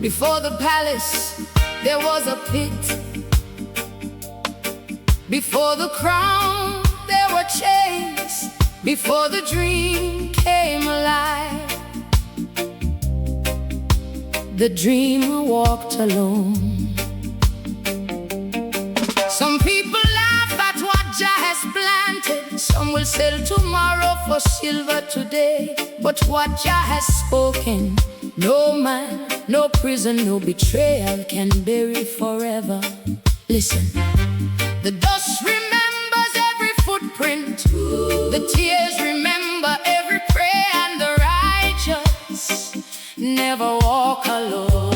Before the palace, there was a pit. Before the crown, there were chains. Before the dream came alive, the dreamer walked alone. Some people laugh at what Jah has planted. Some will sell tomorrow for silver today. But what Jah has spoken, no man, no prison, no betrayal can bury forever. Listen. The dust remembers every footprint. The tears remember every prayer, and the righteous never walk alone.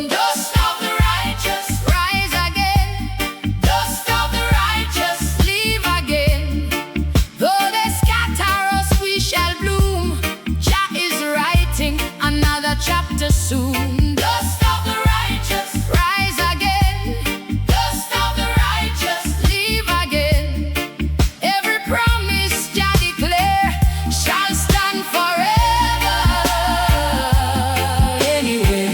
Dust of the righteous, rise again. Dust of the righteous, live again. Though they scatter us, we shall bloom. Jah is writing another chapter soon. Dust of the righteous, rise again. Dust of the righteous, live again. Every promise Jah declare shall stand forever. Anyway,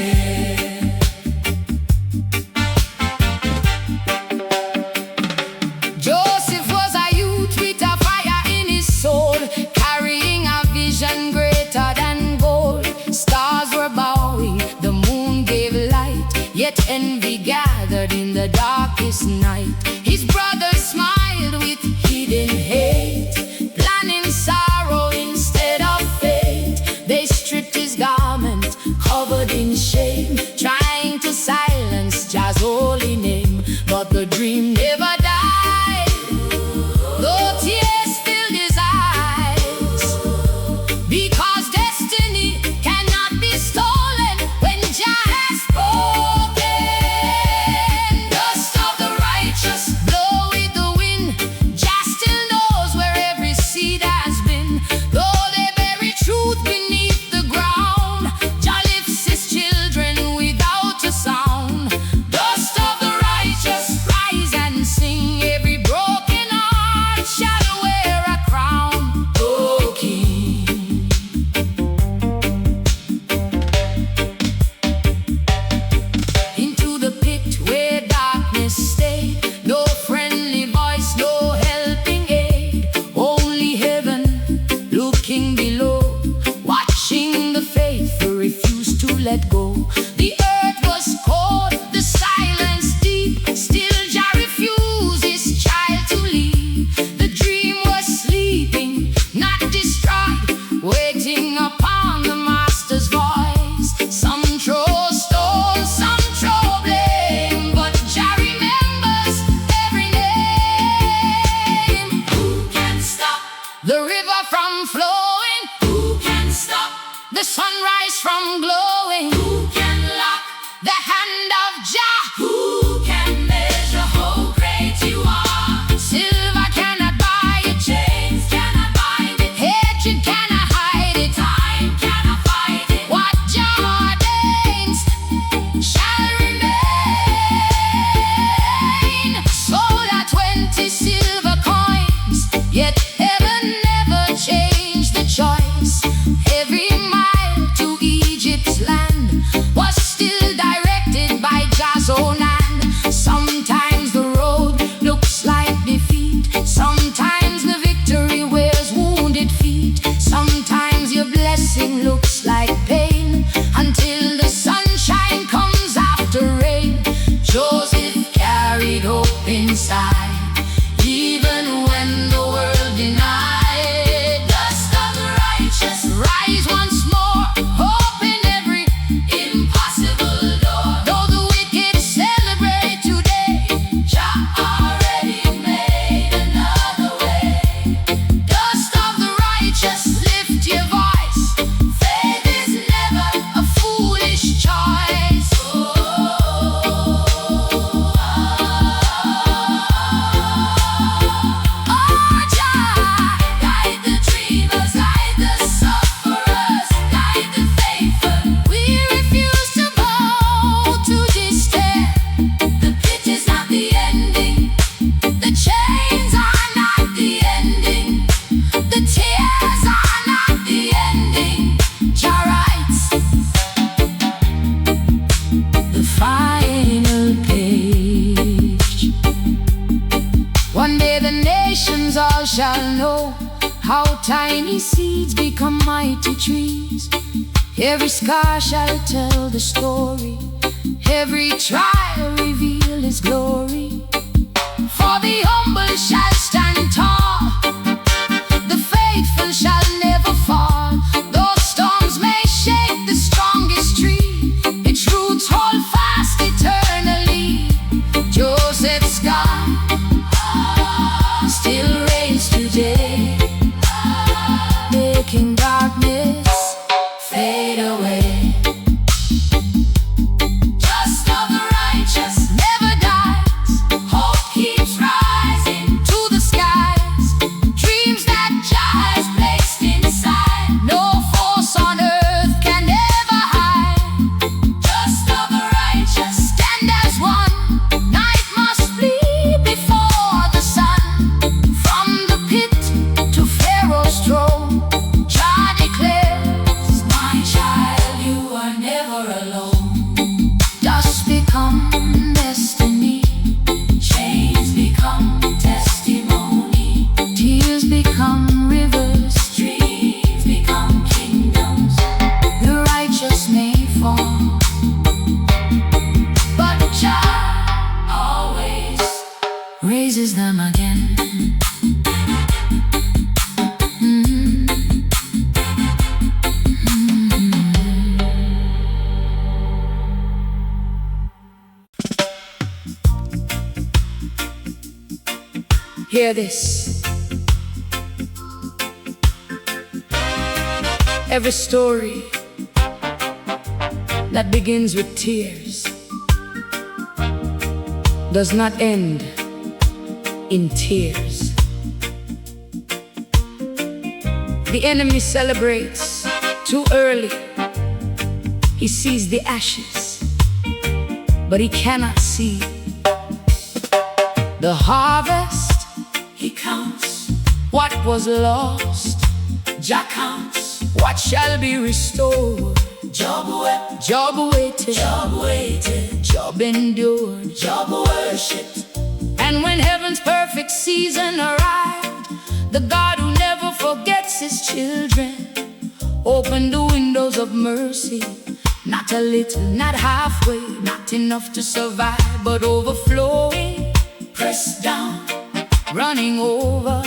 Joseph was a youth with a fire in his soul, carrying a vision greater than gold. Stars were bowing, the moon gave light, yet envy gathered in the darkest night. His brothers smiled with hidden hate, planning sorrow instead of fate. They stripped his garment, covered in shame, trying to silence Jah's holy name. But the dream never died, though tears filled his eyes, because destiny cannot be stolen when Jah has spoken. Dust of the righteous, blow with the wind. Jah still knows where every seed has been. Though they bury truth beneath the ground, Jah lifts his children without a sound. Dust of the righteous, rise and sing. Every broken heart shall wear a crown. O King, into the pit where darkness stayed. No friendly voice, no helping aid. Only heaven looking below, watching the faithful refuse to let go. The earth was cold, the silence deep. Still Jah refused his child to leave. The dream was sleeping, not destroyed, waiting upon the master's voice. Some throw stones, some throw blame, but Jah remembers every name. Who can stop the river from flowing? Who can stop the sunrise from glowing? Who can lock the hand of Jah? Who can measure how great you are? Silver cannot buy it, chains cannot bind it, hatred cannot hide it, time cannot fight it. What Jah ordains shall remain. Sold at 20 silver coins, yet heaven never changed the choice. Every mile to Egypt's land was still directed by Jah's own hand. Sometimes the road looks like defeat, sometimes the victory wears wounded feet, sometimes your blessing looks like pain, until the sunshine comes after rain. Joseph carried hope inside, even when the world denied. Dust of the righteous, rise once more, open every impossible door. Though the wicked celebrate today, Jah already made another way. Dust of the righteous, lift your voice. Faith is never a foolish choice. shall know how tiny seeds become mighty trees. Every scar shall tell the story, every trial reveal His glory. For the humble shall stand tall, the faithful shall never fall. Though storms may shake the strongest tree, its roots hold fast eternally. Joseph's God still reigns today, making darkness fade away. Just of the righteous never dies, hope keeps rising to the skies. Dreams that Jah has placed inside, no force on earth can ever hide. Just of the righteous stand as one, night must flee before the sun. From the pit to Pharaoh's throne, Jah declares, my child, you are never alone. Dust become destiny, chains become testimony, tears become rivers, dreams become kingdoms. The righteous may fall, but Jah always raises them again. Hear this. Every story that begins with tears does not end in tears. The enemy celebrates too early. He sees the ashes, but he cannot see the harvest. He counts what was lost. Jah counts what shall be restored. Job wept, Job waited, Job waited, Job endured, Job worshipped. And when heaven's perfect season arrived, the God who never forgets His children opened the windows of mercy. Not a little, not halfway, not enough to survive, but overflowing, pressed down, running over,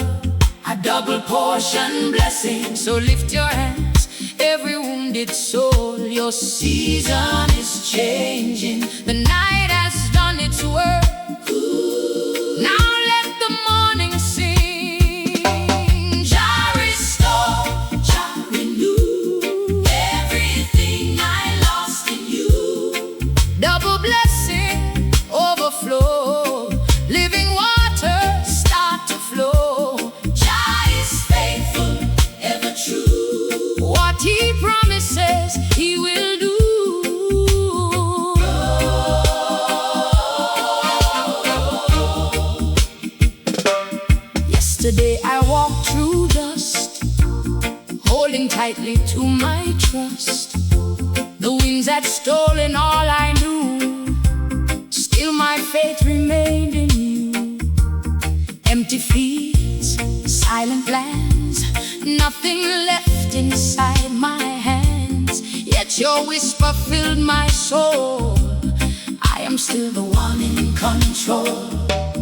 a double portion blessing. So lift your hands, every wounded soul. Your season is changing. The night has done its work. Now let the morning sing. Jah restore, Jah renew everything I lost in you. Double blessing, overflow, living water start to flow. Jah is faithful, ever true. What He promises, He will do. Yesterday I walked through dust, holding tightly to my trust. The winds had stolen all I knew, still my faith remained in you. Empty fields, silent lands, nothing left inside my hands. Yet your whisper filled my soul, I am still the one in control.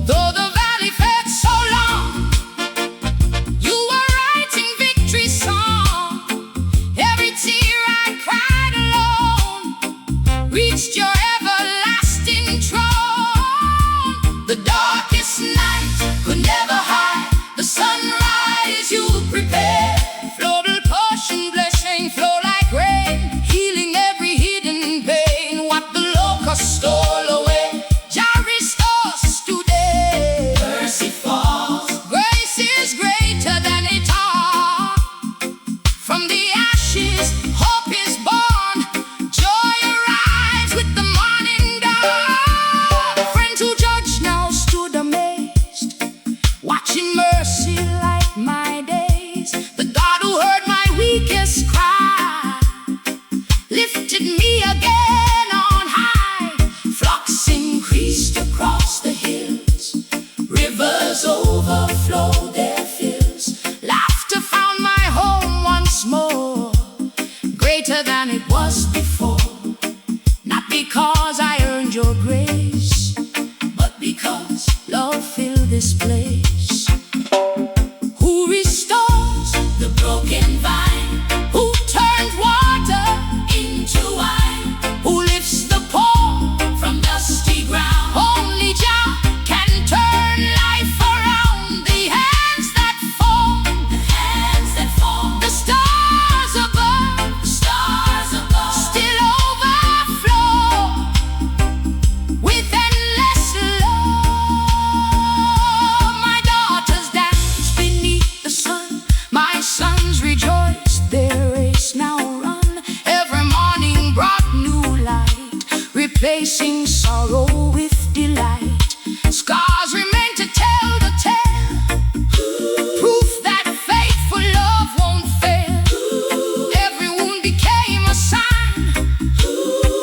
Though the valley felt so long, you were writing victory song. Every tear I cried alone reached your everlasting throne. The darkest night could never hide the sunrise you prepare. Floatal portion blessing flow like rain, healing every hidden pain. What the locust stole away, Jah restores to love fill this place. Who restores the broken vine? Who turns water into wine? Who lifts the poor from dusty ground? Only Jah can turn life around. The hands that form, the hands that form, the stars above, still overflow with endless love. My daughters dance beneath the sun, my sons rejoice, their race now run. Every morning brought new light, replacing sorrow with delight. Scars remain to tell the tale, proof that faithful love won't fail. Every wound became a sign,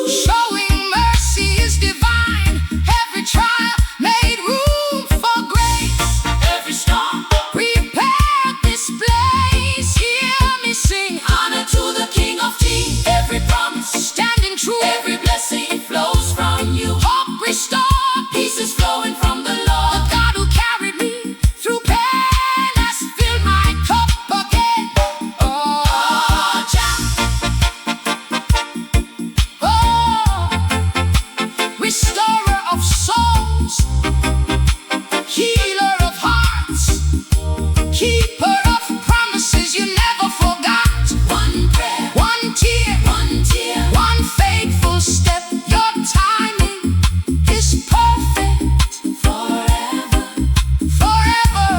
showing mercy is divine. Every trial made room for grace. Every storm prepared this place. Hear me sing, honor to the King of Kings. Every promise standing true, every blessing flows from you. Hope restored, peace is flowing from the Lord. The God who carried me through pain has filled my cup again. Oh, Jah. Oh, restorer of souls, healer of hearts, keeper of promises you never forgot. One prayer, one tear, one faithful step. Your timing is perfect forever, forever.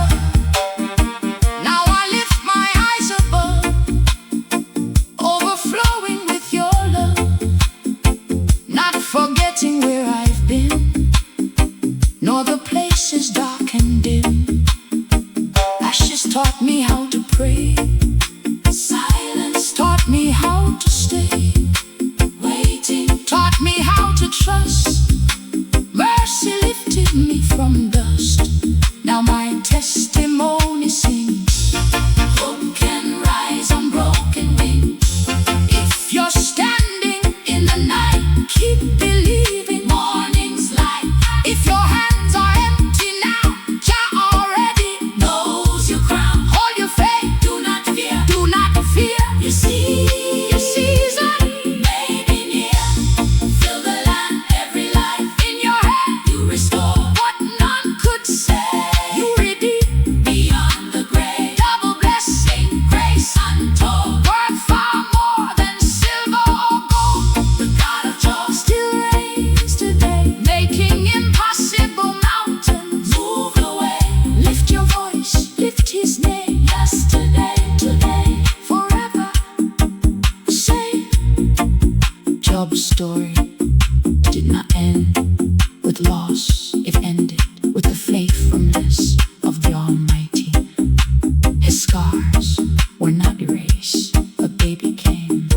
Now I lift my eyes above, overflowing with your love, not forgetting where I've been, nor the places dark and dim. Ashes taught me how to pray, silence taught me how to stay, waiting taught me how to trust. Mercy lifted me from dust. Now my testimony sings, hope can rise on broken wings. If you're standing in the night, keep believing morning's light. If your hands are empty now, Jah already knows your crown. Hold your faith, do not fear, do not fear. You see, your season may be near. Fill the land, every life in your hand. You restore what none could say. You redeem beyond the grave. Double blessing, grace untold, worth far more than silver or gold. The God of joy still reigns today, making impossible mountains move away. Lift your voice, lift His name. Yesterday, today, forever the same. Job's story did not end with loss. It ended with the faithfulness of the Almighty. His scars were not erased. A baby came,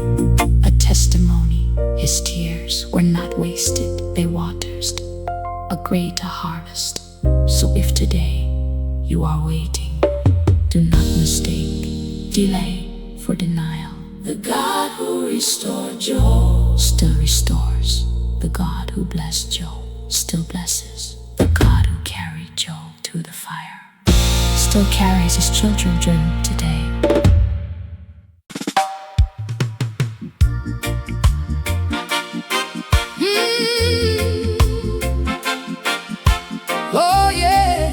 a testimony. His tears were not wasted. They watered a greater harvest. So if today you are waiting, do not mistake delay for denial. The God who restored Job still restores. The God who blessed Job still blesses. The God who carried Job through the fire still carries his children today. Oh yeah.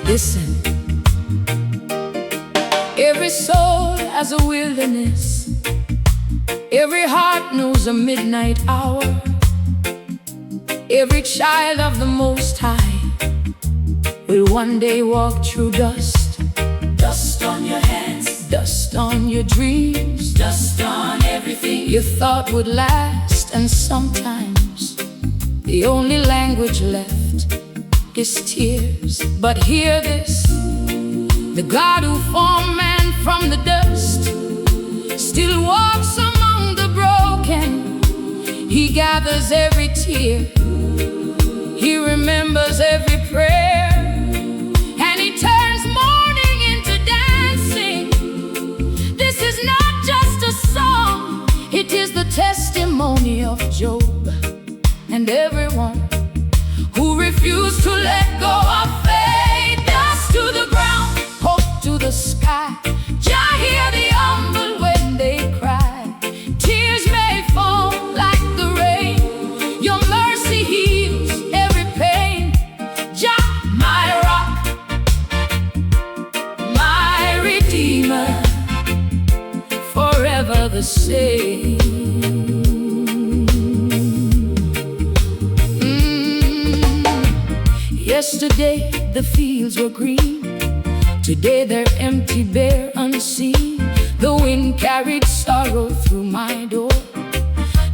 Listen. Every soul has a wilderness. Every heart knows a midnight hour. Every child of the Most High will one day walk through dust. Dust on your hands, dust on your dreams, dust on everything you thought would last. And sometimes the only language left is tears. But hear this, the God who formed man from the dust still walks among the broken. He gathers every tear, He remembers every prayer, and He turns mourning into dancing. This is not just a song, it is the testimony of Job and everyone who refuse to let go of faith. Dust to the ground, hope to the sky. Jah hear the humble when they cry. Tears may fall like the rain. Your mercy heals every pain. Jah, my rock, my redeemer, forever the same. Yesterday the fields were green, today they're empty, bare, unseen. The wind carried sorrow through my door,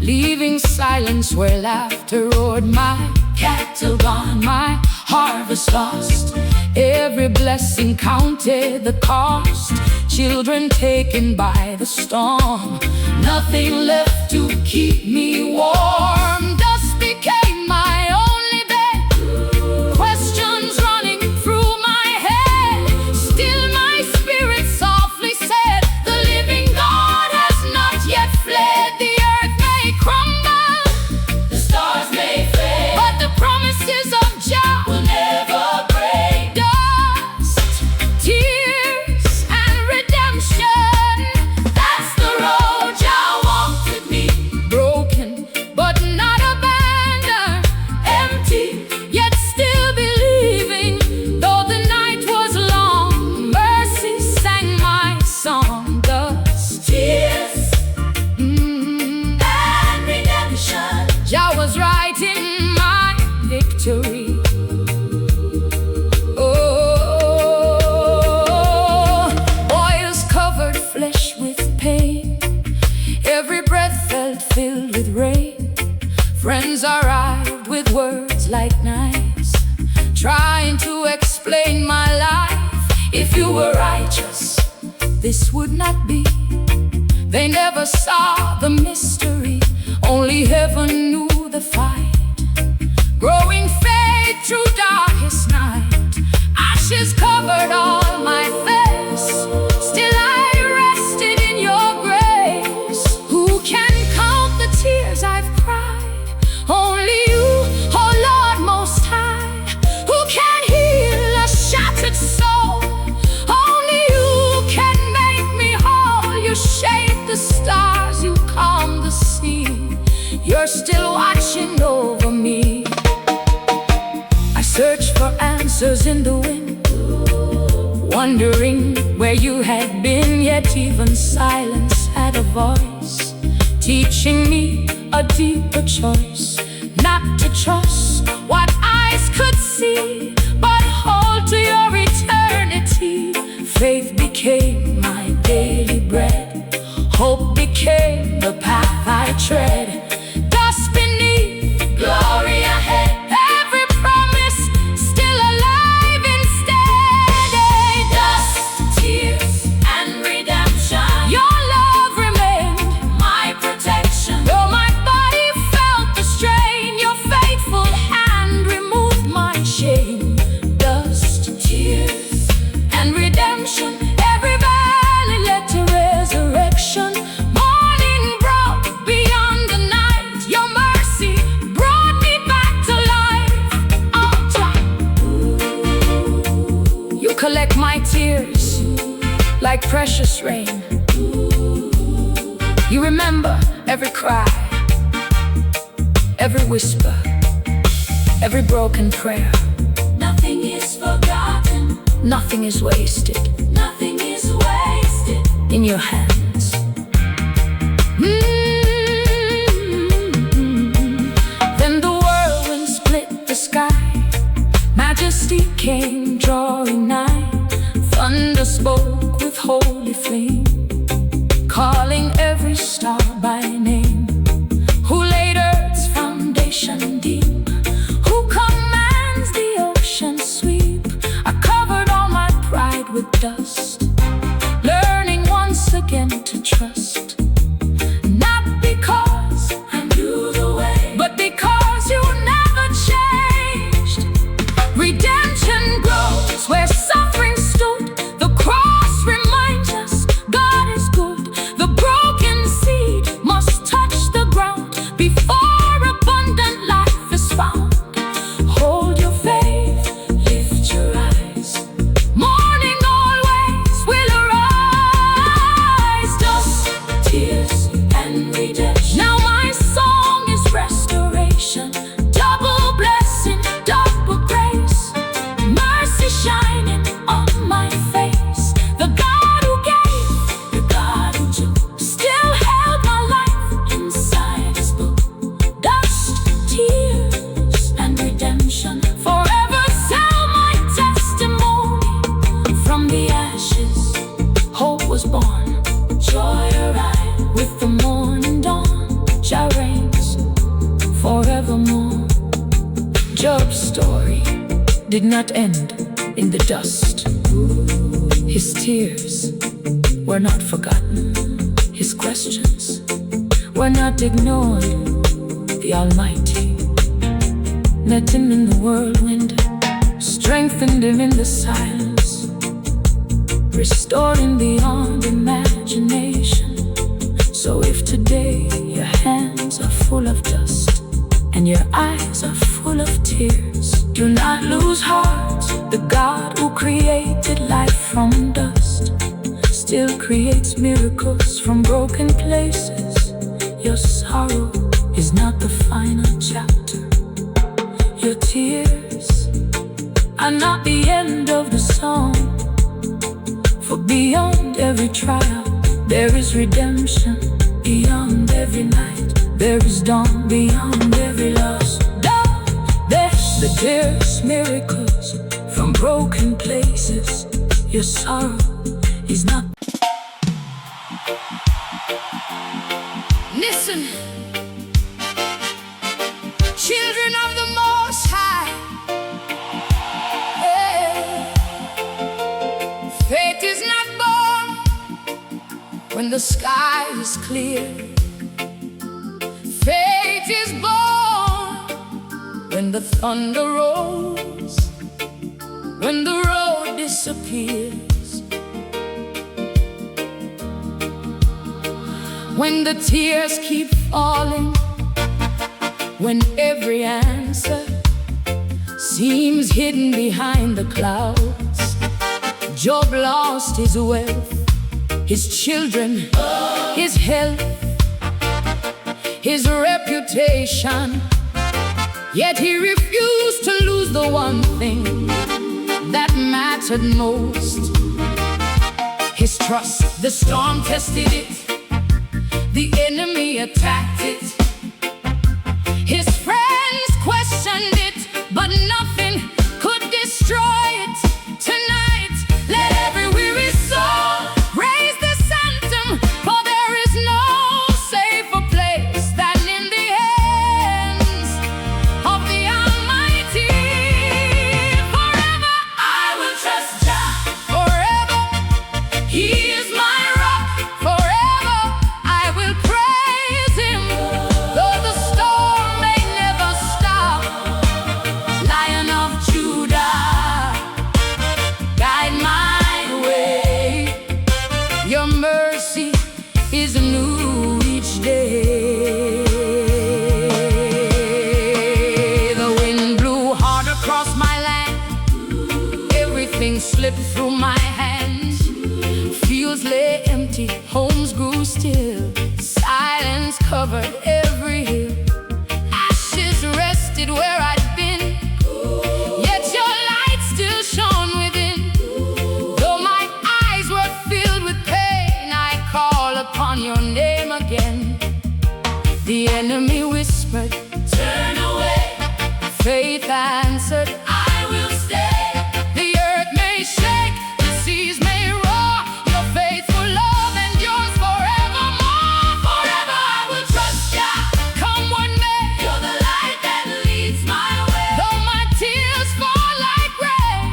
leaving silence where laughter roared. My cattle gone, my harvest lost, every blessing counted the cost. Children taken by the storm, nothing left to keep me warm. Dust became my only bed, questions running through my head. Still my spirit softly said, the living God has not yet fled. The earth may crumble, the stars may fade, but the promises of Jah will never break. Dust, tears, and redemption, that's the road Jah walked with me. Broken, but not abandoned, empty, yet still believing. Though the night was long, mercy sang my song. Dust, tears, and redemption, Jah was writing my victory. Oh, oils covered flesh with pain, every breath felt filled with rain. Friends arrived with words like knives, trying to explain my life. If you were righteous, this would not be. They never saw the mystery, only heaven knew the fight. Growing faith through darkest night, ashes covered all my face. Still I rested in your grace. Who can count the tears I've cried? Only you, oh Lord Most High. Who can heal a shattered soul? Only you can make me whole. You shape the stars, you calm the sea. You're still watching over me. I searched for answers in the wind, wondering where you had been. Yet even silence had a voice, teaching me a deeper choice. Not to trust what eyes could see, but hold to your eternity. Faith became my daily bread, hope became the path I tread. Dust beneath, glory ahead, every promise still alive instead. Dust, tears, and redemption, your love remained my protection. Though my body felt the strain, your faithful hand removed my shame. Dust, tears, and redemption, every valley led to resurrection. Morning broke beyond the night, your mercy brought me back to life. Oh Jah, you collect my tears like precious rain. You remember every cry, every whisper, every broken prayer. Nothing is forgotten, nothing is wasted, nothing is wasted in your hands. Then the whirlwind split the sky, majesty came drawing nigh. Thunder spoke with holy flame, calling every star by name. Who laid earth's foundation deep? Who commands the ocean sweep? I covered all my pride with dust, learning once again to trust. Not because I knew the way, but because you never changed. Redemption grows where suffering stood. The cross reminds us God is good. The broken seed must touch the ground before abundant life is found. Hold your story did not end in the dust. His tears were not forgotten. His questions were not ignored. The Almighty met him in the whirlwind, strengthened him in the silence, restored him beyond imagination. So if today your hands are full of dust and your eyes are full of tears, do not lose heart. The God who created life from dust still creates miracles from broken places. Your sorrow is not the final chapter. Your tears are not the end of the song. For beyond every trial, there is redemption. Beyond every night, there is dawn. Beyond every lost doubt, there's miracles from broken places. Your sorrow is not. Listen, children of the Most High, faith is not born when the sky is clear. Faith is born when the thunder rolls, when the road disappears, when the tears keep falling, when every answer seems hidden behind the clouds. Job lost his wealth, his children, his health, his reputation, yet he refused to lose the one thing that mattered most. His trust, the storm tested it, the enemy attacked it, his friends questioned it, but nothing could destroy it. Tonight, let every weary soul raise this anthem, for there is no safer place than in the hands of the Almighty. Forever I will trust Jah, forever He is my rock, forever I will praise Him, though the storm may never stop. Lion of Judah, guide my way. Your mercy is new each day. The wind blew hard across my land, everything slipped through my hands. Fields lay empty, homes grew still, silence covered every hill. Ashes rested where I'd been, yet your light still shone within. Though my eyes were filled with pain, I call upon your name again. The enemy whispered, turn away. Faith answered, I will stay. The earth may shake, the seas may roar, your faithful love endures forevermore. Forever I will trust ya, come what may. You're the light that leads my way. Though my tears fall like rain,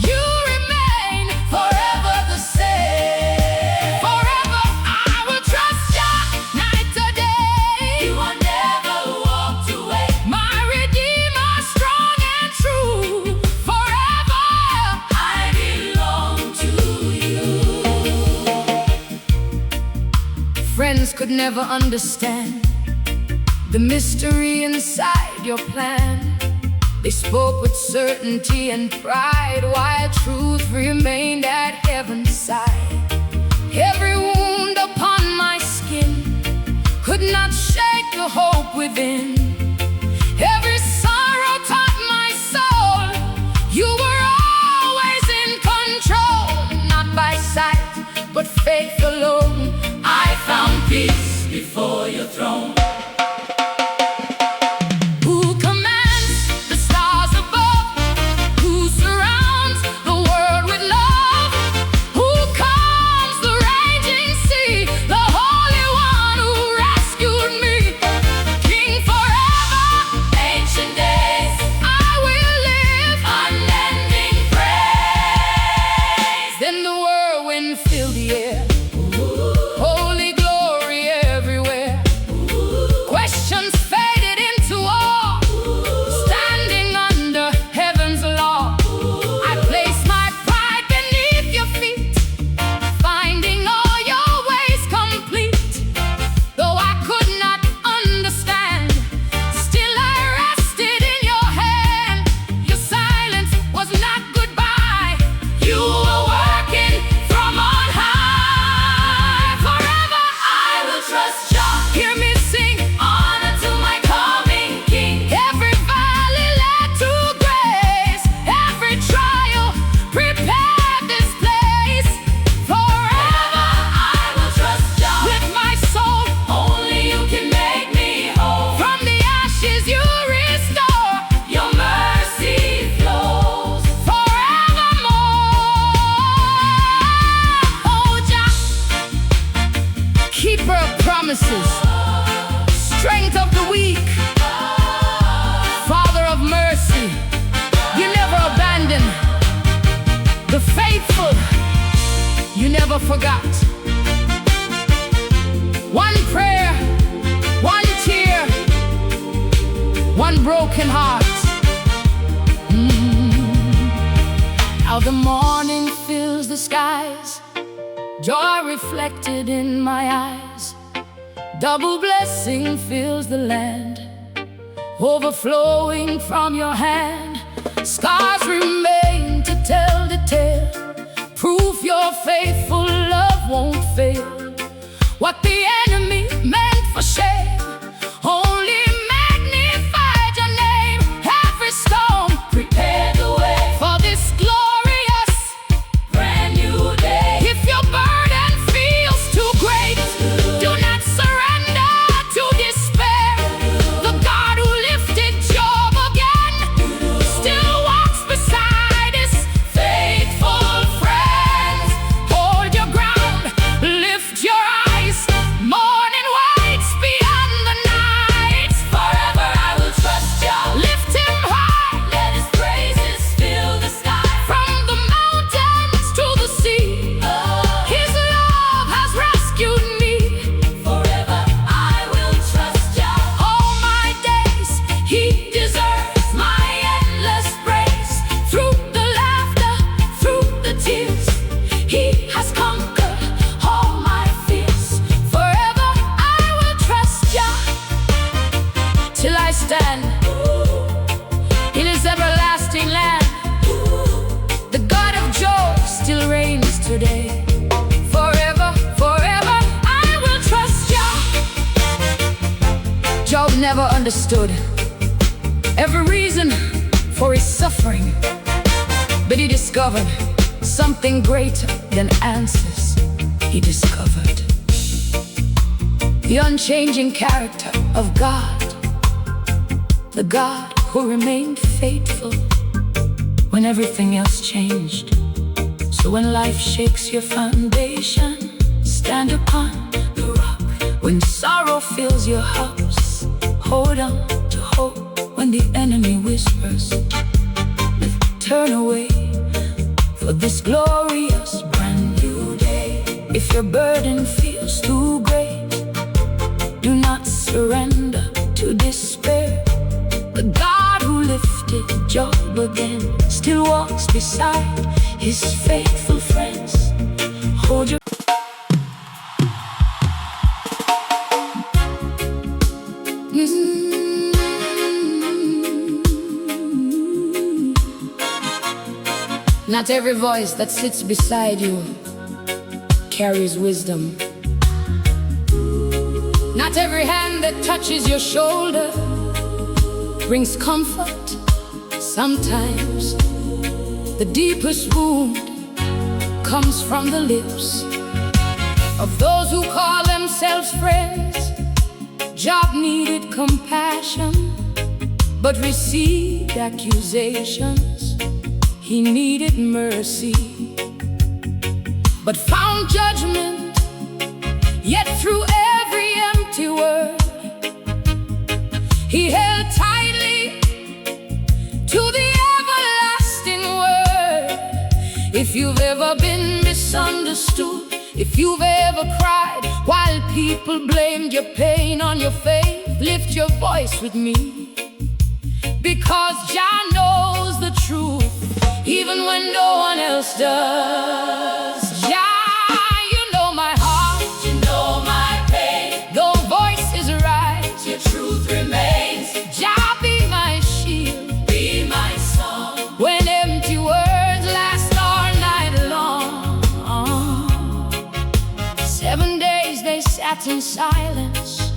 you remain forever the same. Forever I will trust ya, night or day. You are never walked away. My Redeemer, strong and true. Forever I belong to you. Friends could never understand the mystery inside your plan. They spoke with certainty and pride, while truth remained at heaven's side. Every wound upon my skin could not shake the hope within. Every sorrow taught my soul you were always in control. Not by sight, but faith alone, I found peace before your throne. Who commands the stars above? Who surrounds the world with love? Who calms the raging sea? The Holy One who rescued me. King forever, The faithful you never forgot. One prayer, one tear, one broken heart. How the morning fills the skies, joy reflected in my eyes. Double blessing fills the land, overflowing from your hand. Scars remain to tell the tale, proof your faithful love won't fail. What the enemy meant for shame only magnified your name. Every storm prepared the way for this glorious brand new day. If your burden feels too great, do not surrender to despair. The God who lifted Job again still walks beside his faithful friends. Hold your ground, lift your eyes. Morning waits beyond the night. Forever I will trust you. Lift him high, let his praises fill the sky. From the mountains to the sea, his love has rescued me. Forever I will trust you. All my days he deserves my endless praise. Through the laughter, through the tears, he has conquered all my fears. Forever I will trust you till I stand in his everlasting land. The God of joy still reigns today. Forever, forever I will trust you. Job never understood every reason for his suffering, but he discovered something greater than answers. He discovered the unchanging character of God, the God who remained faithful when everything else changed. So when life shakes your foundation, stand upon the rock. When sorrow fills your house, hold on to hope. When the enemy whispers, turn away for this glorious brand new day. If your burden feels too great, do not surrender to despair. The God who lifted Job again still walks beside his faithful friends. Hold your Not every voice that sits beside you carries wisdom. Not every hand that touches your shoulder brings comfort. Sometimes the deepest wound comes from the lips of those who call themselves friends. Job needed compassion, but received accusations. He needed mercy, but found judgment. Yet through every empty word, he held tightly to the everlasting word. If you've ever been misunderstood, if you've ever cried while people blamed your pain on your faith, lift your voice with me, because Jah knows the truth even when no one else does. Jah, you know my heart, you know my pain. Though voice is right, your truth remains. Jah, be my shield, be my song, when empty words last all night long. 7 days they sat in silence,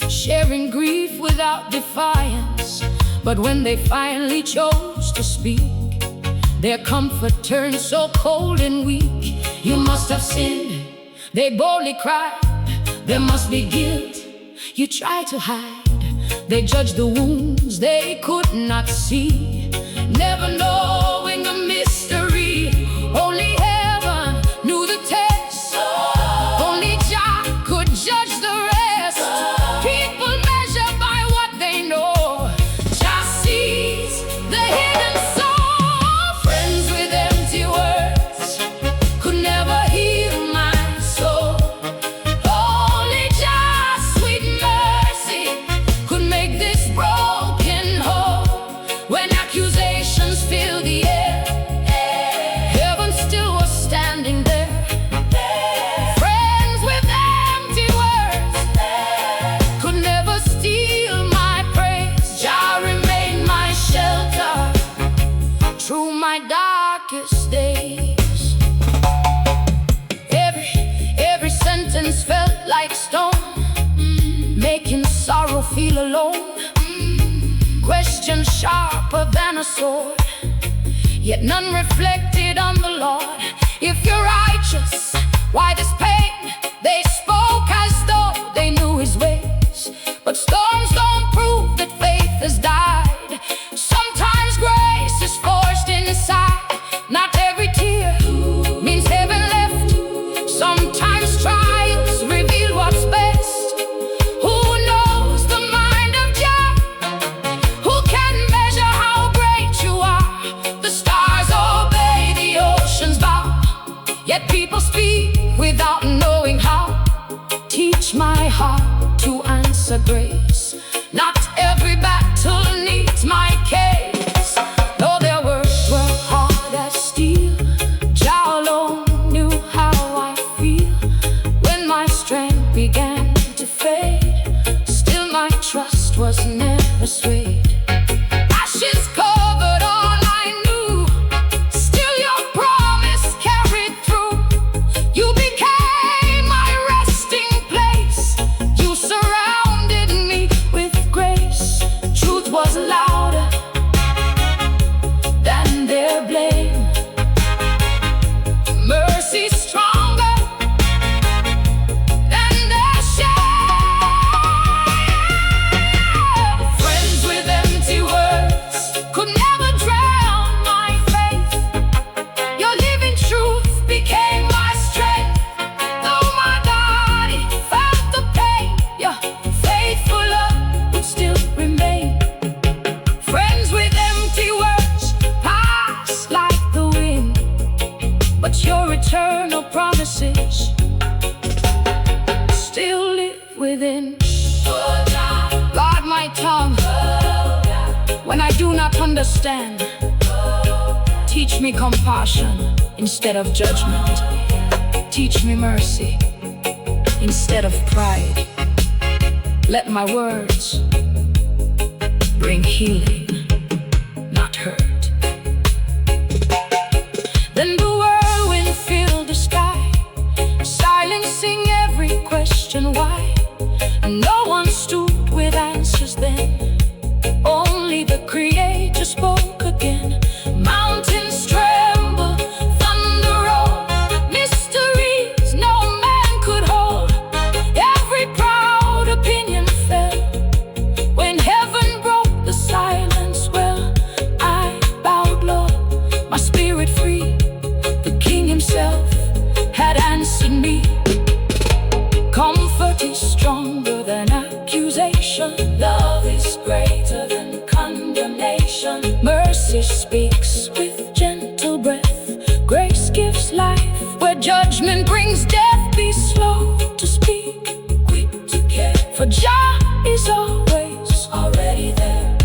sharing grief without defiance. But when they finally chose to speak, their comfort turned so cold and weak. You must have sinned, they boldly cried. There must be guilt you tried to hide. They judged the wounds they could not see, never knowing the mystery. Only heaven knew the test, only Jah could judge the rest. People measure by what they know, Jah sees the hidden soul. Friends with empty words darkest days. Every sentence felt like stone, making sorrow feel alone. Questions sharper than a sword, yet none reflected on the Lord. If you're righteous, why this pain? They spoke as though they knew his ways, but storms don't prove that faith has died. Sometimes grace is forced inside. Not every tear means heaven left. Sometimes trials reveal what's best. Who knows the mind of Jah? Who can measure how great you are? The stars obey, the oceans bow, yet people speak without knowing how. Teach my heart to answer grace. Not every battle needs my case. Though their words were hard as steel, Jah alone knew how I feel. When my strength began to fade, still my trust was never swayed. Ashes covered all I knew, still your promise carried through. You became my resting place. You surrounded me with grace. Truth was louder than their blame. Mercy stronger than their shame. Friends with empty words could never drown my faith. Your living truth became my strength. Though my body felt the pain, your faithful love would still remain. Friends with empty words pass like the wind, but your eternal promises still live within. Guard my tongue when I do not understand. Teach me compassion instead of judgment. Teach me mercy instead of pride. Let my words bring healing, not hurt. Then the whirlwind filled the sky, silencing every question why. No one stood with answers then, only the Creator spoke again. Mountains tremble, thunder roll, mysteries no man could hold. Every proud opinion fell when heaven broke the silence. Well, I bowed low, my spirit free. The King himself had answered me. Comfort is stronger than accusation. Love is greater than condemnation. Mercy speaks with gentle breath. Grace gives life where judgment brings death. Be slow to speak, quick to care, for Jah is always already there.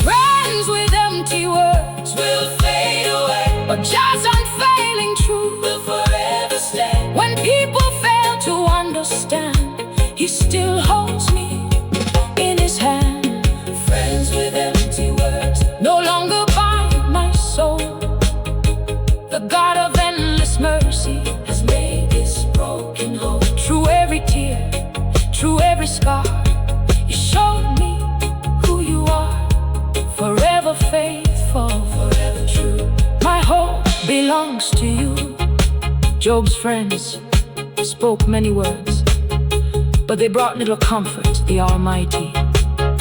Friends with empty words will fade away, but Jah's unfailing truth will forever stand. When people fail to understand, he still holds me in his hand. Friends with empty words no longer bind my soul. The God of endless mercy has made this broken whole. Through every tear, through every scar, you showed me who you are. Forever faithful, forever true. My hope belongs to you. Job's friends spoke many words, but they brought little comfort. The Almighty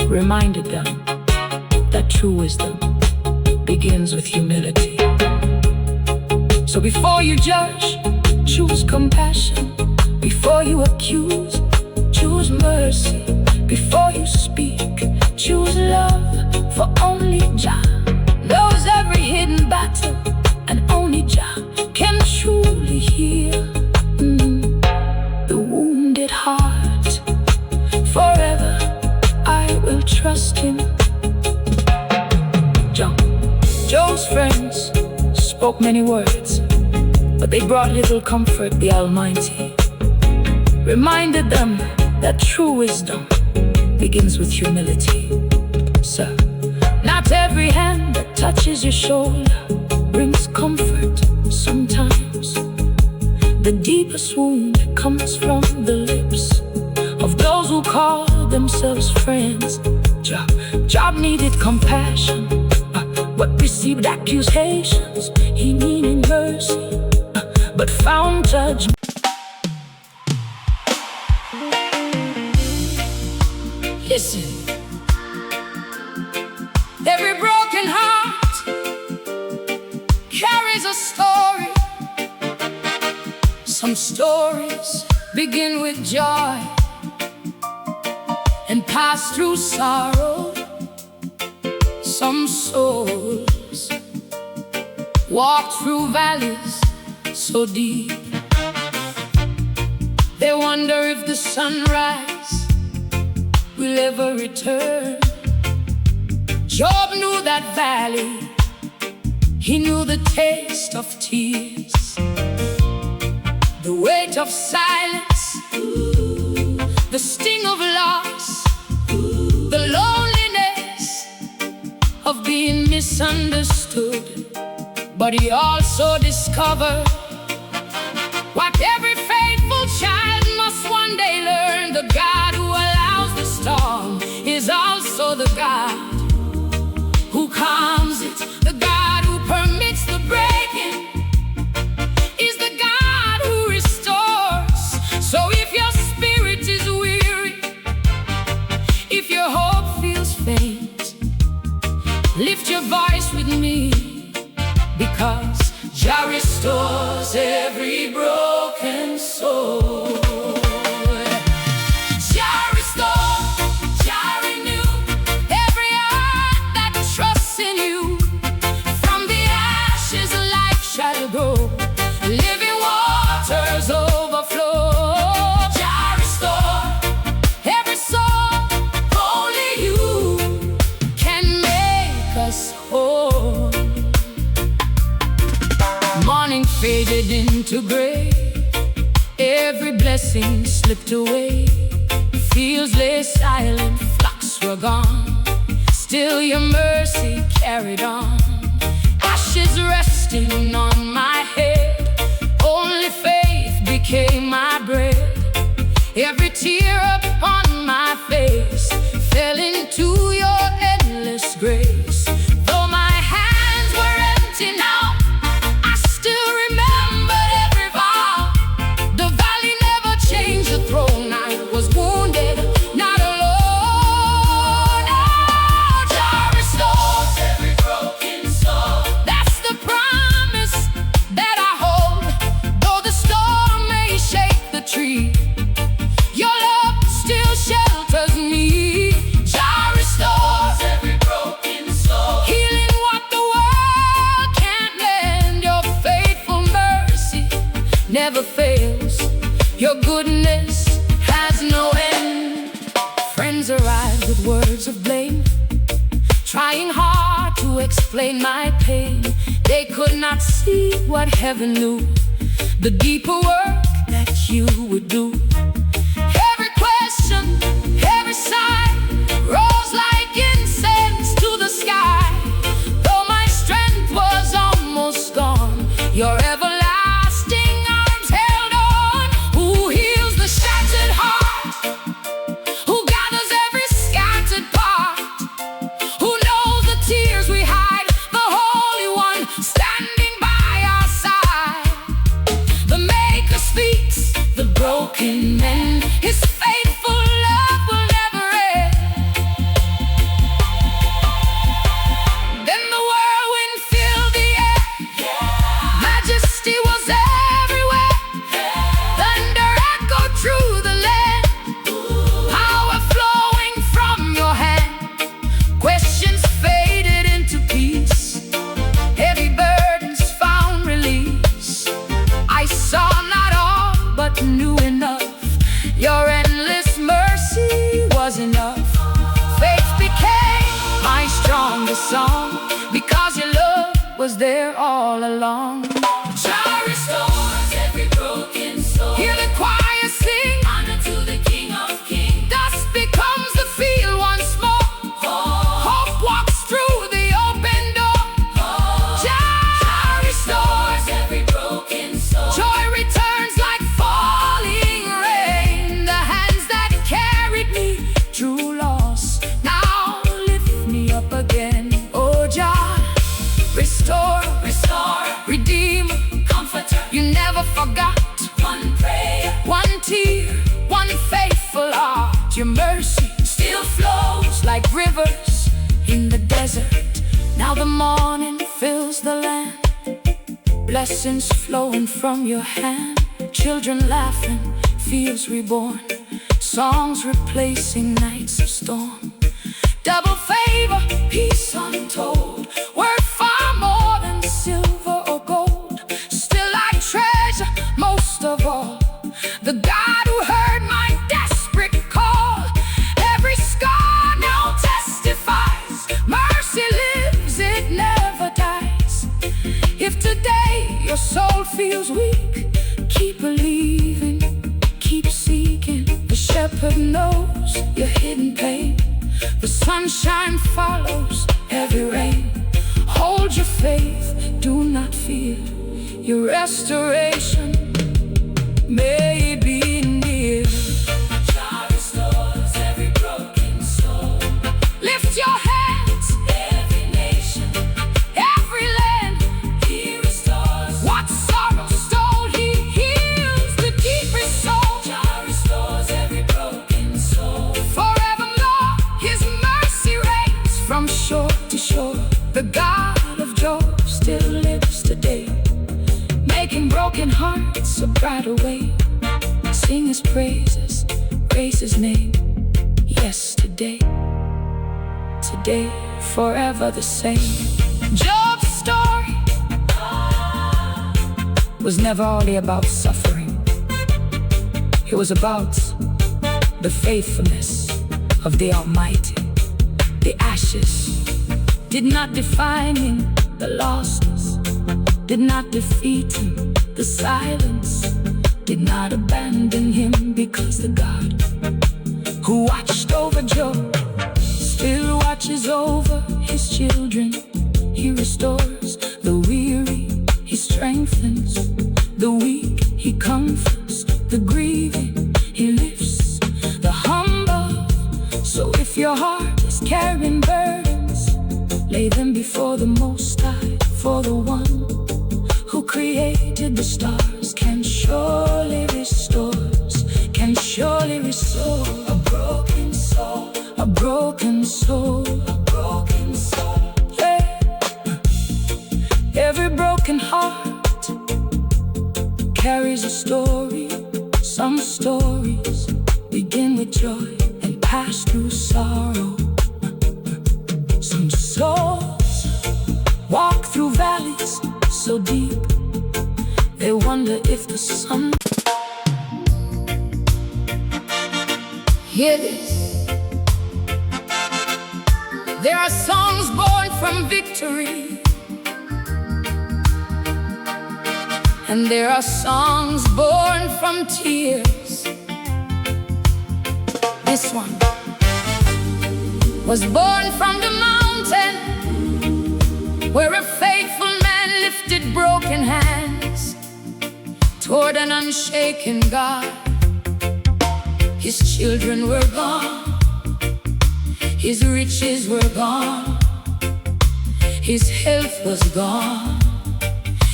reminded them that true wisdom begins with humility. So before you judge, choose compassion. Before you accuse, choose mercy. Before you speak, choose love. For only Jah knows every hidden battle, and only Jah can truly heal the wounded heart. Forever I will trust him. Job's friends spoke many words, but they brought little comfort. The Almighty reminded them that true wisdom begins with humility. Sir, not every hand that touches your shoulder accusations, he needed mercy, but found judgment. Listen, every broken heart carries a story. Some stories begin with joy and pass through sorrow. Some souls walk through valleys so deep, they wonder if the sunrise will ever return. Job knew that valley, he knew the taste of tears, the weight of silence, the sting of loss, the loneliness of being misunderstood. But he also discovered what every faithful child must one day learn: the God who allows the storm is also the God who calms it. The God who permits the breaking is the God who restores. So if your spirit is weary, if your hope feels faint, lift your voice with me, because Jah restores every broken soul. Jah restore, Jah renew every heart that trusts in you. From the ashes life shall grow, living waters overflow. Jah restore every soul, only you can make us whole. Morning faded into gray, every blessing slipped away. Fields lay silent, flocks were gone, still your mercy carried on. Ashes resting on my head, only faith became my bread. Every tear upon my face fell into your endless grace. Though my hands were empty now, I still remembered every vow. The valley never changed the throne. I was wounded, not alone. Oh, Jah restores every broken soul. That's the promise that I hold. Though the storm may shake the tree, your love still shelters me. Jah restores every broken soul, healing what the world can't mend. Your faithful mercy never fails, your goodness has no end. Friends arrived with words of blame, trying hard to explain my pain. They could not see what heaven knew, the deeper work that you would do. Every question, every sigh rose like incense to the sky. Though my strength was almost gone, your everlasting arms held on. Who heals the shattered heart, who gathers every scattered part, who knows the tears we hide, the Holy One standing by our side. The Maker speaks, the broken men, His faithful love will never end. Then the whirlwind filled the air, majesty was everywhere. Thunder echoed through the land, power flowing from your hand. Questions faded into peace, heavy burdens found release. I saw not all, but knew enough. Your endless mercy was enough. Faith became my strongest song, because your love was there all along. Jah restores every broken soul. Hear the choir sing, honor to the King of Kings. Dust becomes the field once more. Hope walks through the open door. Jah restores every broken soul. Joy returns like falling rain. The hands that carried me through loss now lift me up again. Oh, Jah restores restorer, redeemer, comforter. You never forgot. One prayer, one tear, one faithful heart. Your mercy still flows like rivers in the desert. Now the morning fills the land, blessings flowing from your hand. Children laughing, fields reborn, songs replacing nights of storm. Double favor, peace untold, worth far more than silver or gold. Still I treasure most of all the God who heard my desperate call. Every scar now testifies, mercy lives, it never dies. If today your soul feels weak, keep believing, keep seeking. The shepherd knows your hidden pain. The sunshine follows every rain. Hold your faith, do not fear. Your restoration may be near. Jah restores every broken soul. Lift your hands, every nation, every land. He restores what sorrow stole. He heals the deepest soul. Jah restores every broken soul. Forevermore his mercy reigns from shore to shore. The God of Job still lives today, making broken hearts a brighter way. Sing his praises, praise his name. Yesterday, today, forever the same. Job's story was never only about suffering. It was about the faithfulness of the Almighty. The ashes did not define him, the losses did not defeat him, the silence did not abandon him, because the God who watched over Job still watches over his children. He restores the weary, he strengthens the weak, he comforts the grieving, he lifts the humble. So if your heart is carrying burdens, lay them before the Most High, for the one who created the stars can surely restore, can surely restore a broken soul, a broken soul, a broken soul. Yeah. Every broken heart carries a story. Some stories begin with joy and pass through sorrow. Some souls walk through valleys so deep they wonder if the sun. Hear this. There are songs born from victory, and there are songs born from tears. This one was born from the mountain, where a faithful man lifted broken hands toward an unshaken God. His children were gone, his riches were gone, his health was gone,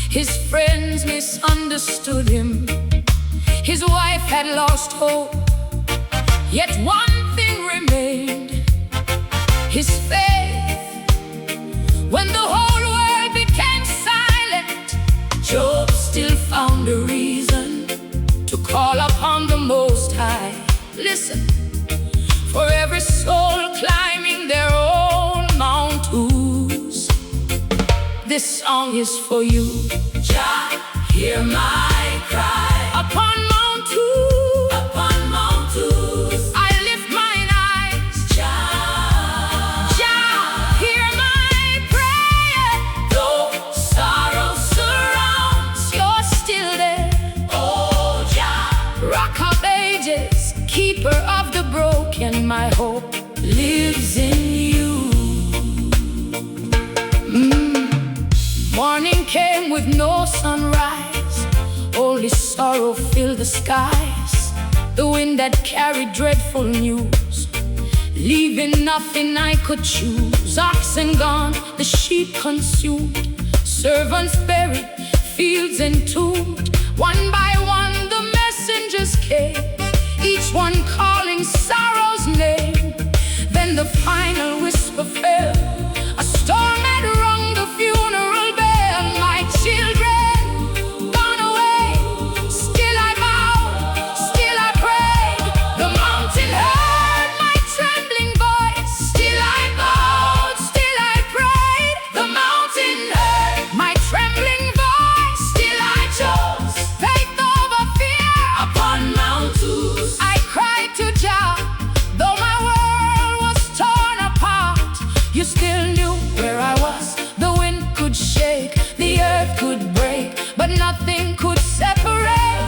his friends misunderstood him, his wife had lost hope, yet one thing remained, his faith. When the whole world became silent, Job still found a reason to call upon the Most High. Listen, for every soul climbing their own mountains, this song is for you. Jah, hear my cry. Upon Mount Two, upon Mount Two, I lift mine eyes. Jah, Jah, hear my prayer. Though sorrow surrounds, you're still there. Oh Jah, Rock of Ages, keeper of the broken, my hope lives in you. Morning came with no sunrise, only sorrow filled the skies. The wind that carried dreadful news, leaving nothing I could choose. Oxen gone, the sheep consumed, servants buried, fields entombed. One by one the messengers came, each one calling sorrow's name. Then the final whisper fell, a storm had rung the funeral bell. My children gone away, still I bowed, still I prayed. The mountain heard my trembling voice, still I bowed, still I prayed. The mountain heard my trembling voice, still I chose faith over fear. Upon Mount Uz I cried to Jah, though my world was torn apart. You still knew where I was. The wind could shake, the earth could break, but nothing could separate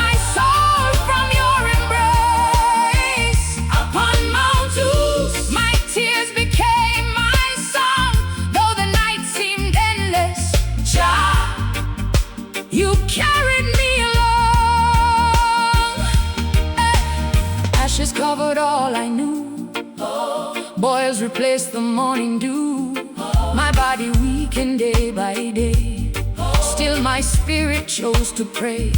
my soul from your embrace. Upon Mount Uz my tears became my song, though the night seemed endless. Jah, you carried me along. Ashes covered all I knew, boils replaced the morning dew. My body weakened day by day, still my spirit chose to pray.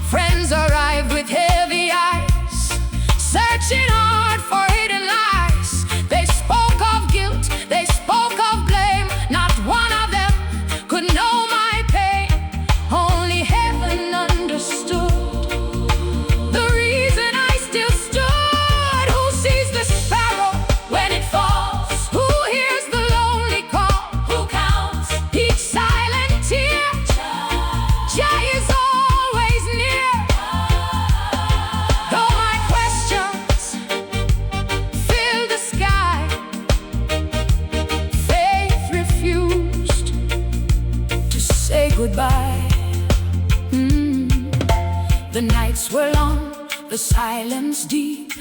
Friends arrived with heavy eyes, searching hard for hidden lies. They spoke of guilt, they spoke of blame. Not one of them could know my pain. Only heaven understood the reason I still stood. Who sees the sparrow when it falls? Who hears the lonely call? Who counts each silent tear? Jah is always near. Though my questions fill the sky, faith refused to say goodbye. The nights were long, the silence deep,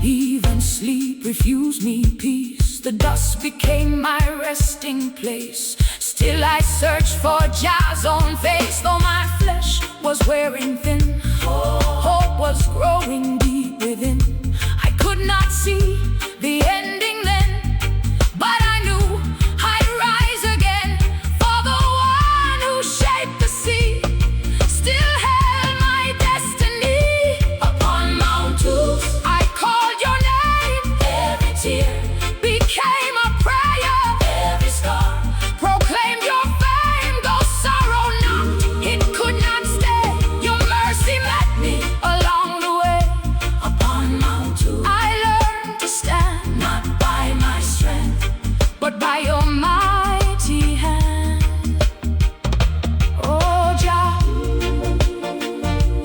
even sleep refused me peace. The dust became my resting place, still I searched for Jah's own face. Though my flesh was wearing thin, hope was growing deep within. I could not see the ending then, but I knew I'd rise again. For the one who shaped the sea still held my destiny. Upon Mount Uz I called your name. Every tear became a prayer, every scar proclaimed your fame. Though sorrow knocked, it could not stay. Your mercy met me along the way. Upon Mount Uz I learned to stand, not by my strength, but by your mighty hand. Oh Jah,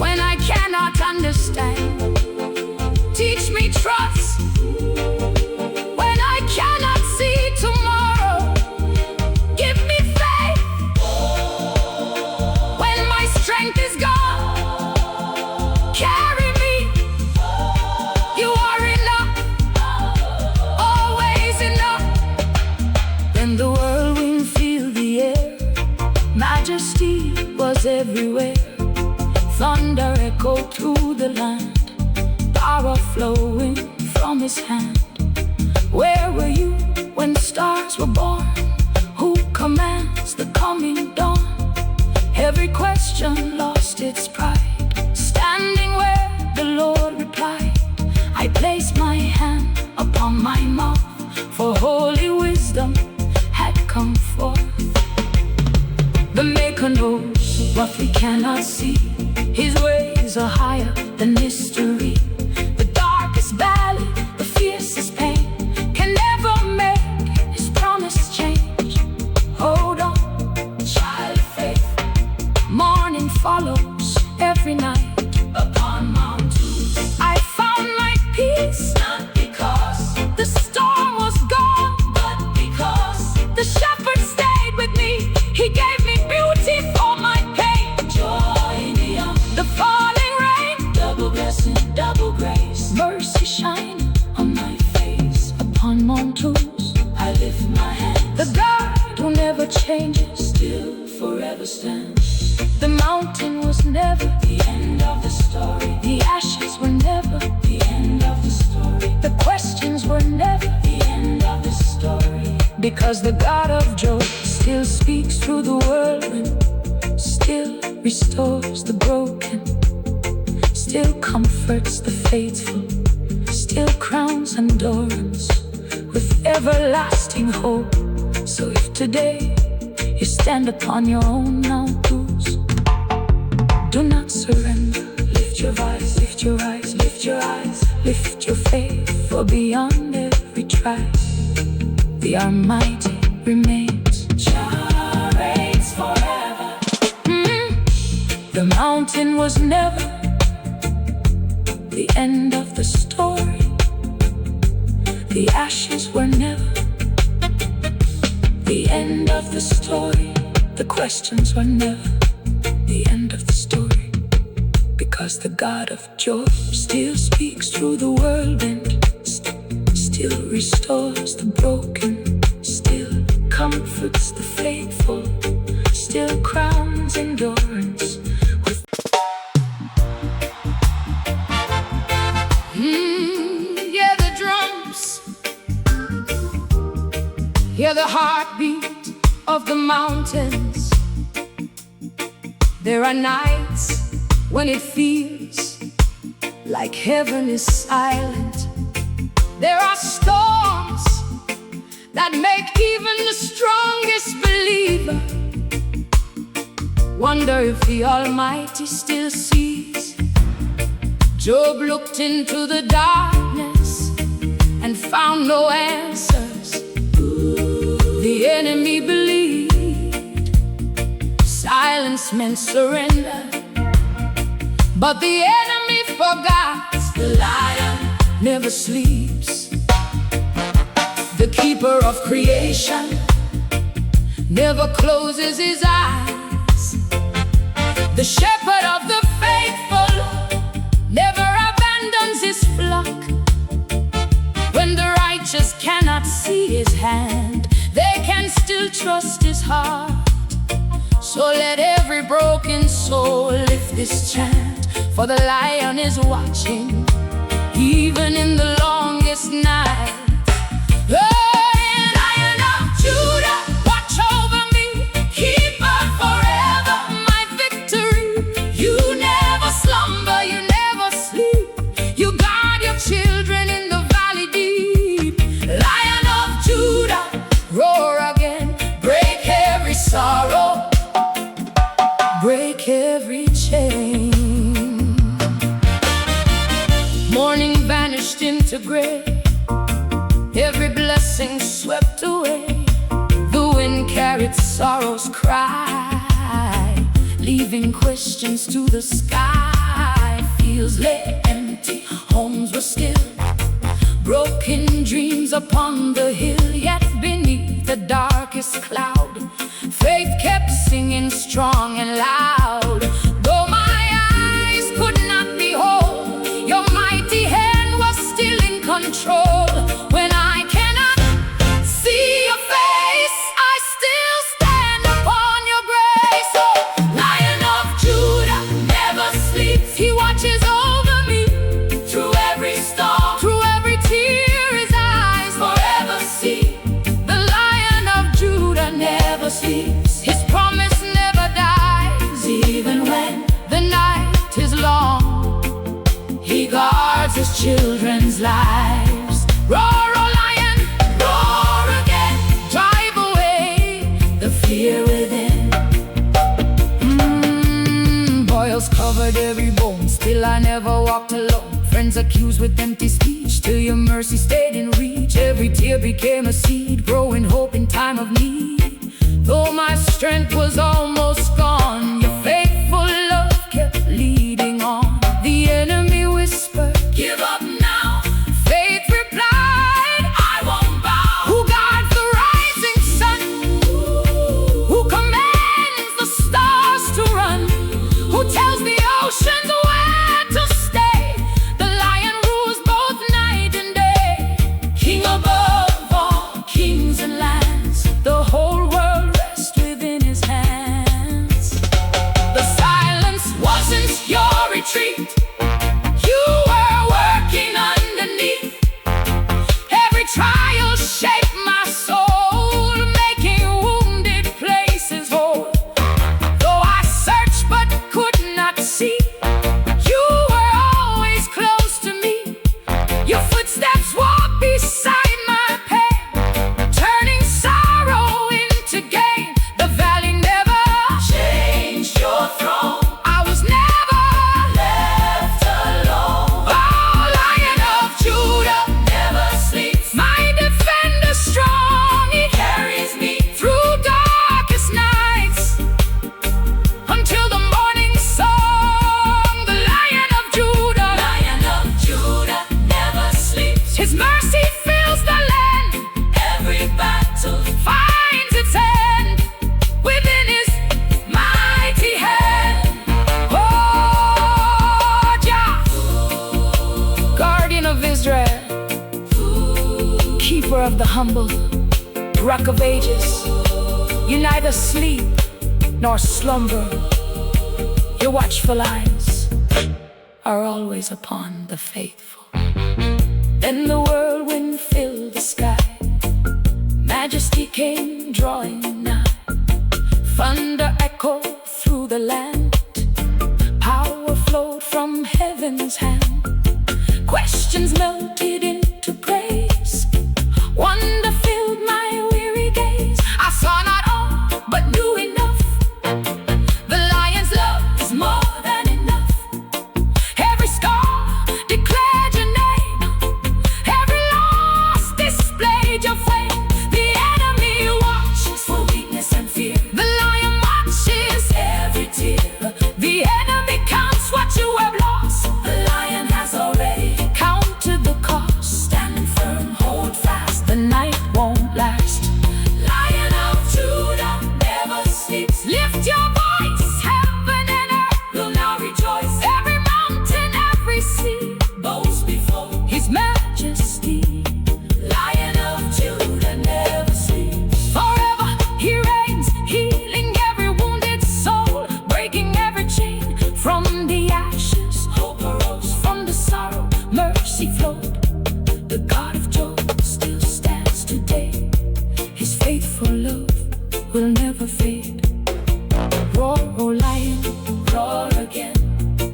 when I cannot understand, teach me trust. When I cannot see tomorrow, give me faith. When my strength is gone, carry me. You are enough, always enough. Then the whirlwind filled the air, majesty was everywhere. Thunder echoed through the land, power flowing from his hand. Where were you when stars were born? Who commands the coming dawn? Every question lost its pride, standing where the Lord replied. I placed my hand upon my mouth, for holy wisdom had come forth. The Maker knows what we cannot see, His ways are higher than mystery. The darkest valley, the fiercest pain, can never make His promise change. Hold on, child of faith, morning follows every night. Upon Mount Uz I found my peace, not because the storm was gone, but because the shepherd stayed with me. He gave me beauty for my pain, joy in the young, the falling rain, double blessing, double grace, mercy shine on my face. Upon Mount Uz I lift my hands, the God who never changes, still forever stands. The mountain was never the end of the story. The ashes were never the end of the story. The questions were never the end of the story, because the God of Job still speaks through the whirlwind, still restores the broken, still comforts the faithful, still crowns endurance with everlasting hope. So if today you stand upon your own mountains, do not surrender. Lift your voice, lift your eyes, lift your eyes, lift your faith, for beyond every trial, the Almighty remains. Jah reigns forever. The mountain was never the end of the story. The ashes were never the end of the story. The questions were never the end of the story, because the God of joy still speaks through the whirlwind, still restores the broken, still comforts the faithful, still crowns endurance with hear the drums, hear the heartbeat of the mountains. There are nights when it feels like heaven is silent. There are storms that make even the strongest believer wonder if the Almighty still sees. Job looked into the darkness and found no answers. The enemy believed silence meant surrender, but the enemy forgot the lion never sleeps. The keeper of creation never closes his eyes. The shepherd of the faithful never abandons his flock. When the righteous cannot see his hand, they can still trust his heart. So let every broken soul lift this chant, for the lion is watching, even in the longest night. Lion of Judah, watch over me, keeper forever, my victory. You never slumber, you never sleep, you guard your children in the valley deep. Lion of Judah, roar again, break every sorrow, break every chain. Morning vanished into gray, every blessing swept away. The wind carried sorrow's cry, leaving questions to the sky. Fields lay empty, homes were still, broken dreams upon the hill. Yet beneath the darkest cloud, faith kept singing strong and loud. Though my eyes could not behold, your mighty hand was still in control. When I cannot see your face, I still stand upon your grace. Oh, Lion of Judah never sleeps, he watches over me through every storm, through every tear. His eyes forever see. The Lion of Judah never sleeps, his promise never dies. Even when the night is long, he guards his children's lives. Roar, oh lion, roar again, drive away the fear within. Boils covered every bone, still I never walked alone. Friends accused with empty speech, till your mercy stayed in reach. Every tear became a seed, growing hope in time of need. Though my strength was almost gone, your faithful love kept leading on. The enemy whispered, give up now. Faith replied, I won't bow. Who guards the rising sun? Who commands the stars to run? Who tells the oceans where to stay? The lion rules both night and day, king above all kings and lands. The whole world rests within his hand. of the humble, rock of ages. You neither sleep nor slumber. Your watchful eyes are always upon the faithful. Then the whirlwind filled the sky. Majesty came drawing nigh. Thunder echoed through the land. Power flowed from heaven's hand. Questions melted into praise. Wonder filled my weary gaze. I saw not all, but knew enough. The lion's love is more than enough. Every scar declared your name. Every loss displayed your flame. The enemy watches for weakness and fear. The lion watches every tear. The enemy counts what you have lost. The lion has already counted the cost. Stand firm, hold fast, the night won't last. Lion of Judah never sleeps. Lift your voice, heaven and earth will now rejoice. Every mountain, every sea bows before his majesty. Lion of Judah never sleeps. Forever he reigns, healing every wounded soul, breaking every chain. From the ashes, hope arose. From the sorrow, mercy flowed. The God of Job still stands today. His faithful love will never fade. Roar, O lion, roar again.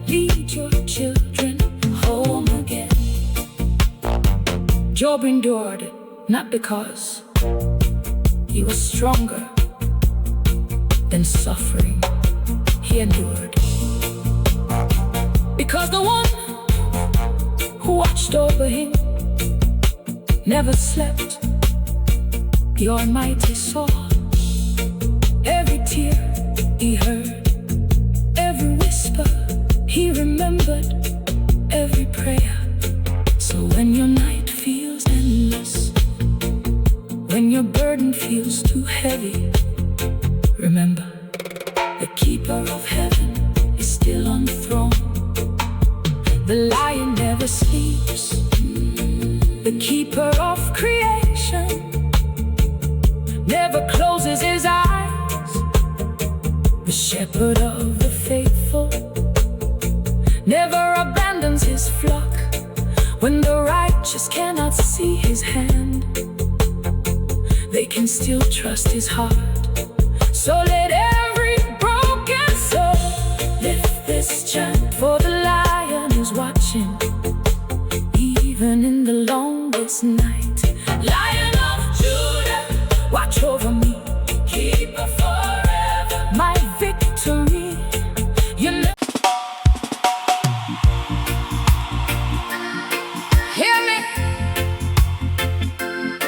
Lead your children home again. Job endured, not because he was stronger than suffering. He endured because the one who watched over him never slept. The Almighty saw every tear he heard, every whisper he remembered, every prayer. So when your night feels endless, when your burden feels too heavy, remember, the keeper of heaven is still on the throne. The lion never sleeps. The keeper of creation never closes his eyes. The shepherd of the faithful never abandons his flock. When the righteous cannot see his hand, they can still trust his heart. So let every broken soul lift this chant, for the lion is watching, even in the longest night. Lion of Judah, watch over me, keeper forever, my victory. You know. Hear me,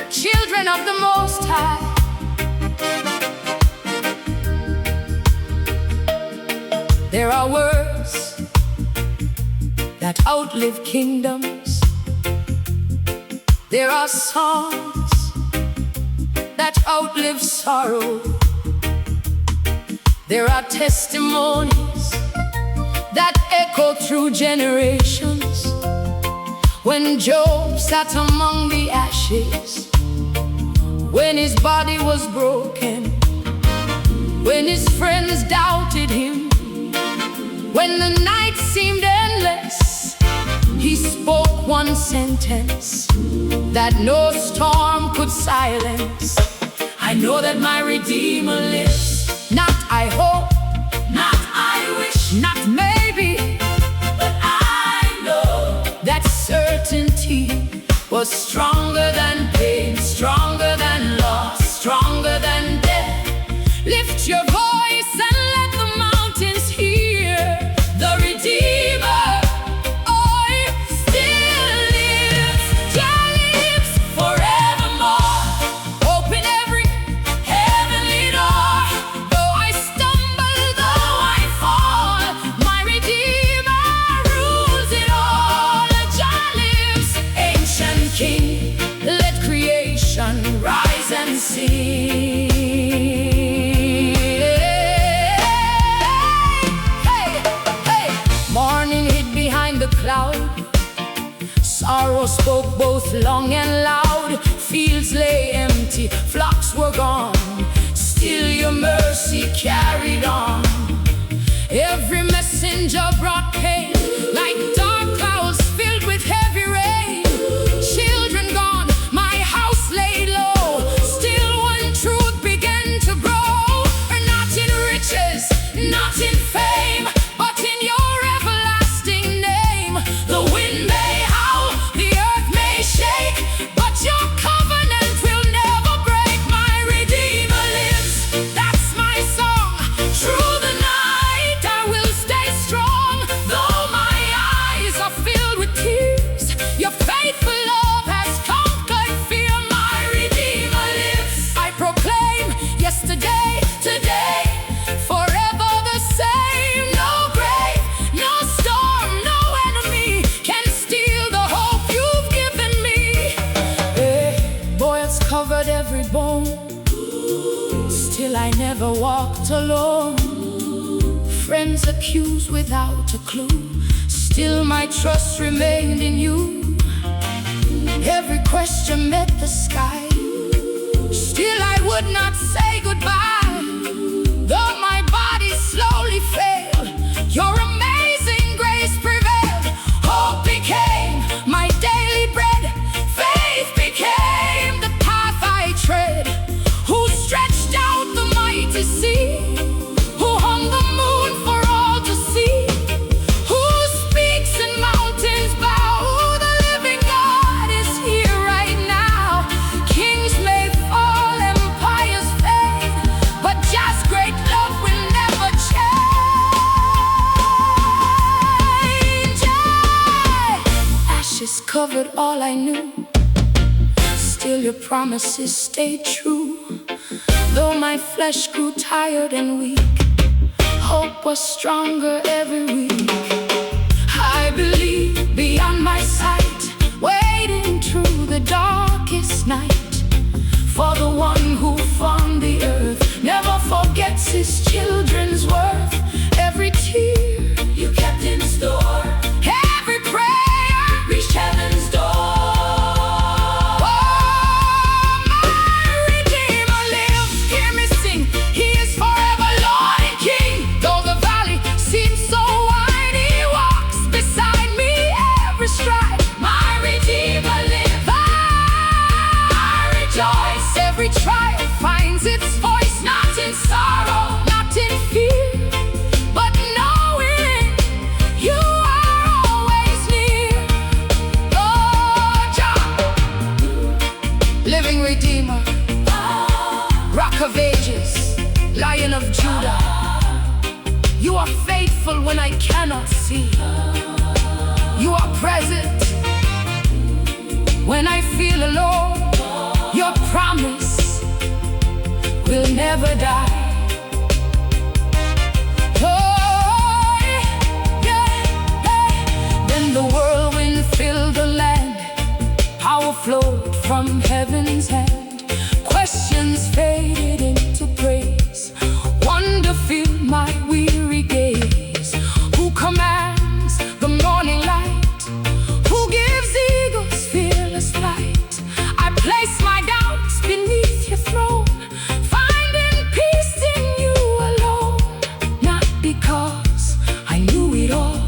children of the Most High. There are words that outlive kingdoms. There are songs that outlive sorrow. There are testimonies that echo through generations. When Job sat among the ashes, when his body was broken, when his friends doubted him, when the night seemed endless, he spoke one sentence that no storm could silence. I know that my Redeemer lives. Not I hope, not I wish, not maybe, but I know that certainty was stronger than pain, stronger than loss, stronger than death. Lift your voice and let the mountains hear. The Redeemer, oh, still lives, yeah, lives forevermore. Open every heavenly door. Though I stumble, though I fall, my Redeemer rules it all. Jah lives, ancient King, let creation rise and sing. Cloud. Sorrow spoke both long and loud. Fields lay never walked alone. Friends accused without a clue, still my trust remained in you. Every question met the sky, still I would not say goodbye. Though my body slowly failed, your amazing grace prevailed. Hope became my daily bread, faith became the path I tread. Who stretched out the mighty sea, who hung the moon for all to see, who speaks and mountains bow. The living God is here right now. Kings may fall, empires fade, but just great love will never change. Ashes covered all I knew, still your promises stayed true. Though my flesh grew tired and weak, hope was stronger every week. I believe beyond my sight, waiting through the darkest night. For the one who formed the earth never forgets his children's worth. Every tear you kept in store, every prayer reached heaven's door. Every trial finds its voice, not in sorrow, not in fear, but knowing you are always near. Oh, Jah, living Redeemer, Rock of Ages, Lion of Judah. You are faithful when I cannot see. You are present when I feel alone. Your promise will never die. Oh, yeah, yeah. Then the whirlwind filled the land, power flowed from heaven's hand. Questions faded into praise, wonder filled my weary gaze. Who commands the morning light? Who gives eagles fearless flight? I place my doubts beneath your throne, finding peace in you alone. Not because I knew it all,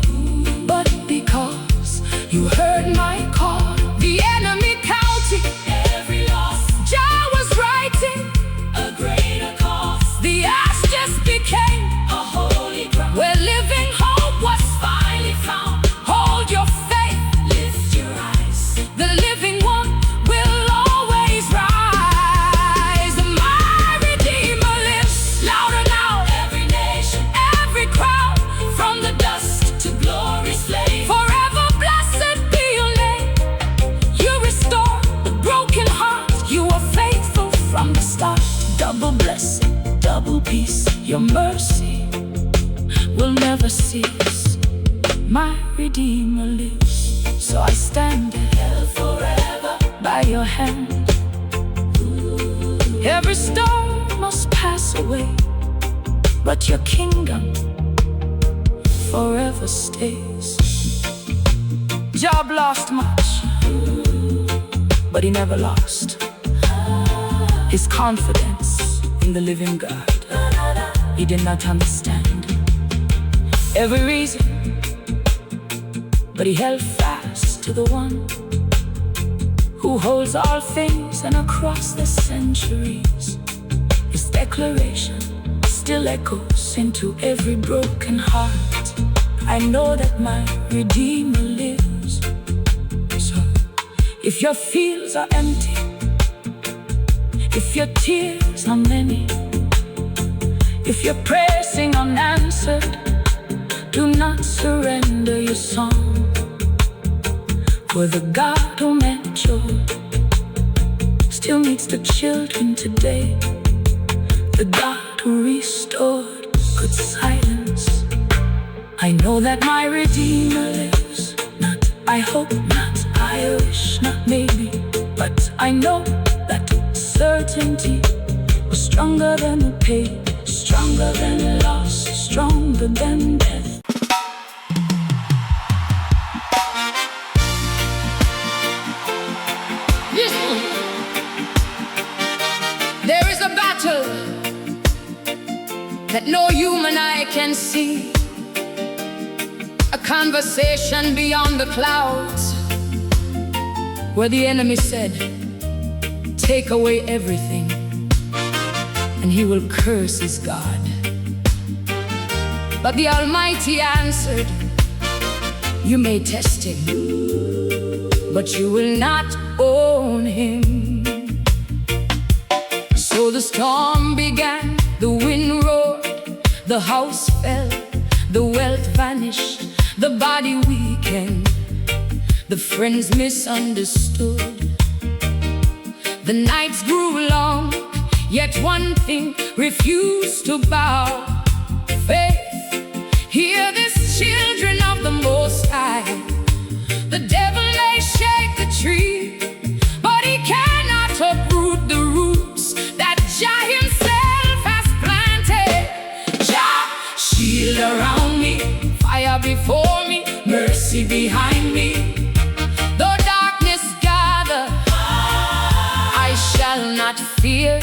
but because you heard my call. The enemy counting every loss, Jah was writing a greater cause. The ash just became a holy ground, where living hope was finally found. Hold your faith, lift your eyes, the living one will always rise. My Redeemer lives, louder now, every nation, every crowd, from the dust to glory's flame. Forever blessed be your name. You restore the broken heart, you are faithful from the start. Double blessing, double peace, your mercy will never cease. My Redeemer lives, so I stand held forever by your hand. Every storm must pass away, but your kingdom forever stays. Job lost much, but he never lost his confidence in the living God. He did not understand every reason, but he held fast to the one who holds all things, and across the centuries his declaration still echoes into every broken heart. I know that my Redeemer lives. So if your fields are empty, if your tears are many, if your prayers sing unanswered, do not surrender your song. For the God who matured still meets the children today. The God who restored could silence. I know that my Redeemer lives. Not I hope, not I wish, not maybe, but I know that certainty was stronger than the pain. stronger than loss, stronger than death. Listen. There is a battle that no human eye can see, a conversation beyond the clouds, where the enemy said, take away everything, and he will curse his God. But the Almighty answered, you may test him, but you will not own him. So the storm began, the wind roared, the house fell, the wealth vanished, the body weakened, the friends misunderstood. The nights grew long, yet one thing refused to bow: faith. Hear this, children of the Most High. The devil may shake the tree, but he cannot uproot the roots that Jah himself has planted. Jah, shield around me, fire before me, mercy behind me. Though darkness gather, I shall not fear.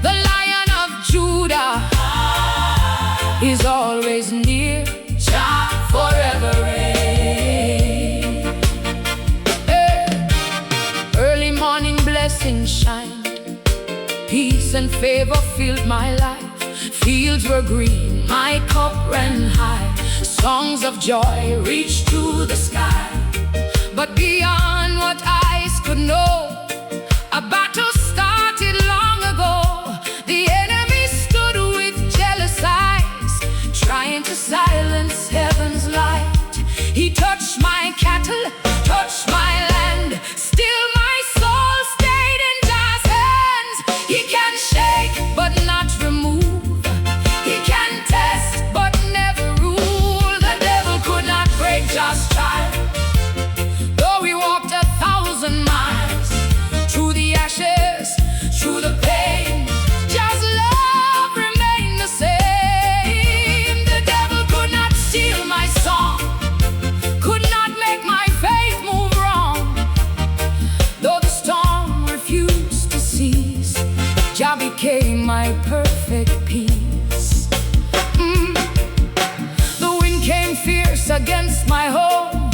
The Lion of Judah is always near. Jah forever reign. Early morning blessings shined, peace and favor filled my life. Fields were green, my cup ran high. Songs of joy reached to the sky. But beyond what eyes could know, a battle started long ago. The enemy stood with jealous eyes, trying to silence heaven's light. He touched my cattle, touched my land, still my soul stayed in God's hands. He can shake but not remove, he can test but never rule. The devil could not break God's child, though he walked 1,000 miles through the ashes, through the pain. Just love remained the same. The devil could not steal my song, could not make my faith move wrong. Though the storm refused to cease, Jah became my perfect peace. The wind came fierce against my home,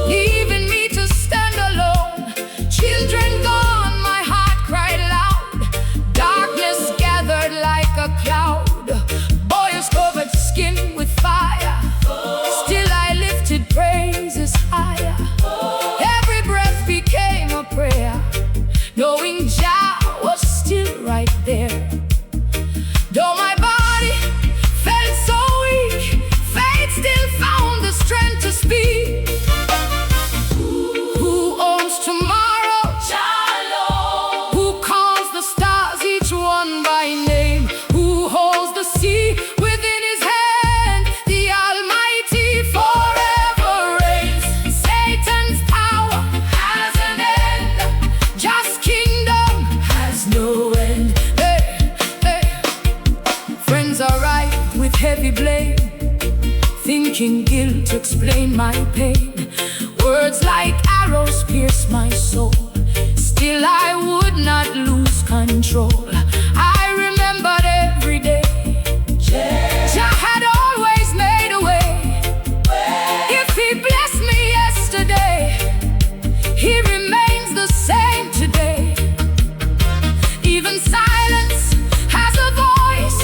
leaving me to stand alone. Children gone, my heart cried loud. Darkness gathered like a cloud. Boils covered skin with fire. Still I lifted praises higher. Every breath became a prayer, knowing Jah was still right there. Though my body felt so weak, faith still found the strength to speak. Who owns tomorrow? Jah alone. Who calls the stars, each one by name? Who holds the sea within his hand? The Almighty forever reigns. Satan's power has an end, Jah's kingdom has no end. Hey, hey. Friends are rife with heavy blame, thinking guilt to explain my pain. Words like arrows pierce my soul, still I would not lose control. I remembered every day Jah had always made a way. If he blessed me yesterday, he remains the same today. Even silence has a voice,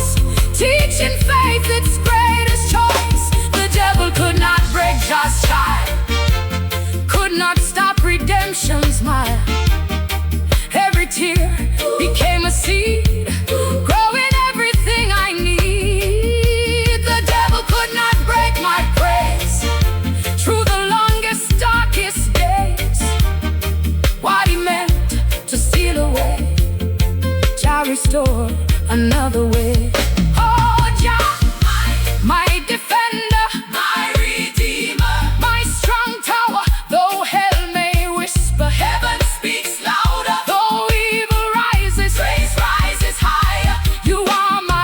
teaching faith its greatest choice. The devil could not break Jah's child, could not stop redemption's smile. Every tear became a seed, growing everything I need. The devil could not break my praise through the longest, darkest days. What he meant to steal away, Jah restore another way. Oh, Jah, my defender, my redeemer, my strong tower. Though hell may whisper, heaven speaks louder. Though evil rises, grace rises higher. You are my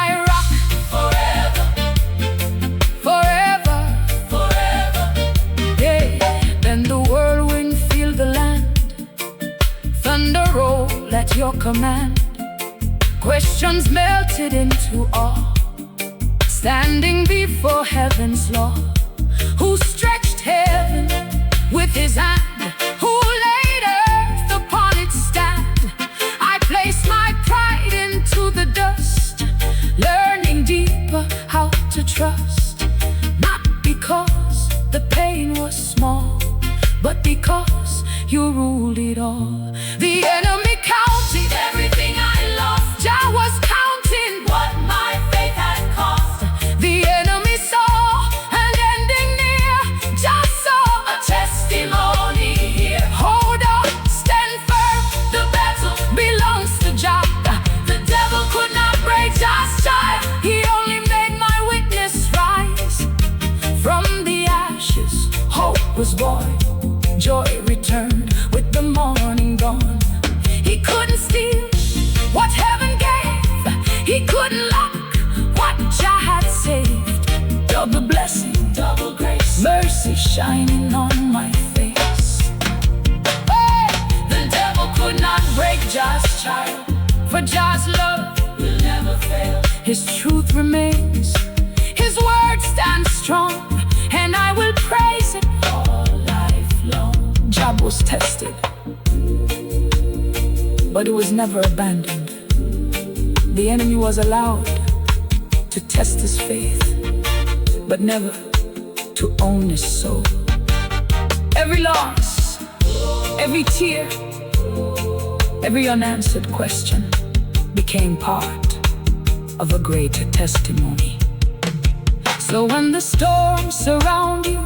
command. Questions melted into awe, standing before heaven's law. Who stretched heaven with his hand? Who laid earth upon its stand? I placed my pride into the dust, learning deeper how to trust. Not because the pain was small, but because you ruled it all. The enemy counted everything I lost. Jah was counting what my faith had cost. The enemy saw an ending near. Jah saw a testimony here. Hold up, stand firm, the battle belongs to Jah. The devil could not break Jah's child. He only made my witness rise. From the ashes, hope was born. Joy returned with the morning dawn. He couldn't steal what heaven gave. He couldn't lock what Jah had saved. Double blessing, double grace, mercy shining on my face. Hey! The devil could not break Jah's child, for Jah's love will never fail. His truth remains, his word stands strong, and I will praise it all life long. Jah was tested, but it was never abandoned. The enemy was allowed to test his faith, but never to own his soul. Every loss, every tear, every unanswered question became part of a greater testimony. So when the storms surround you,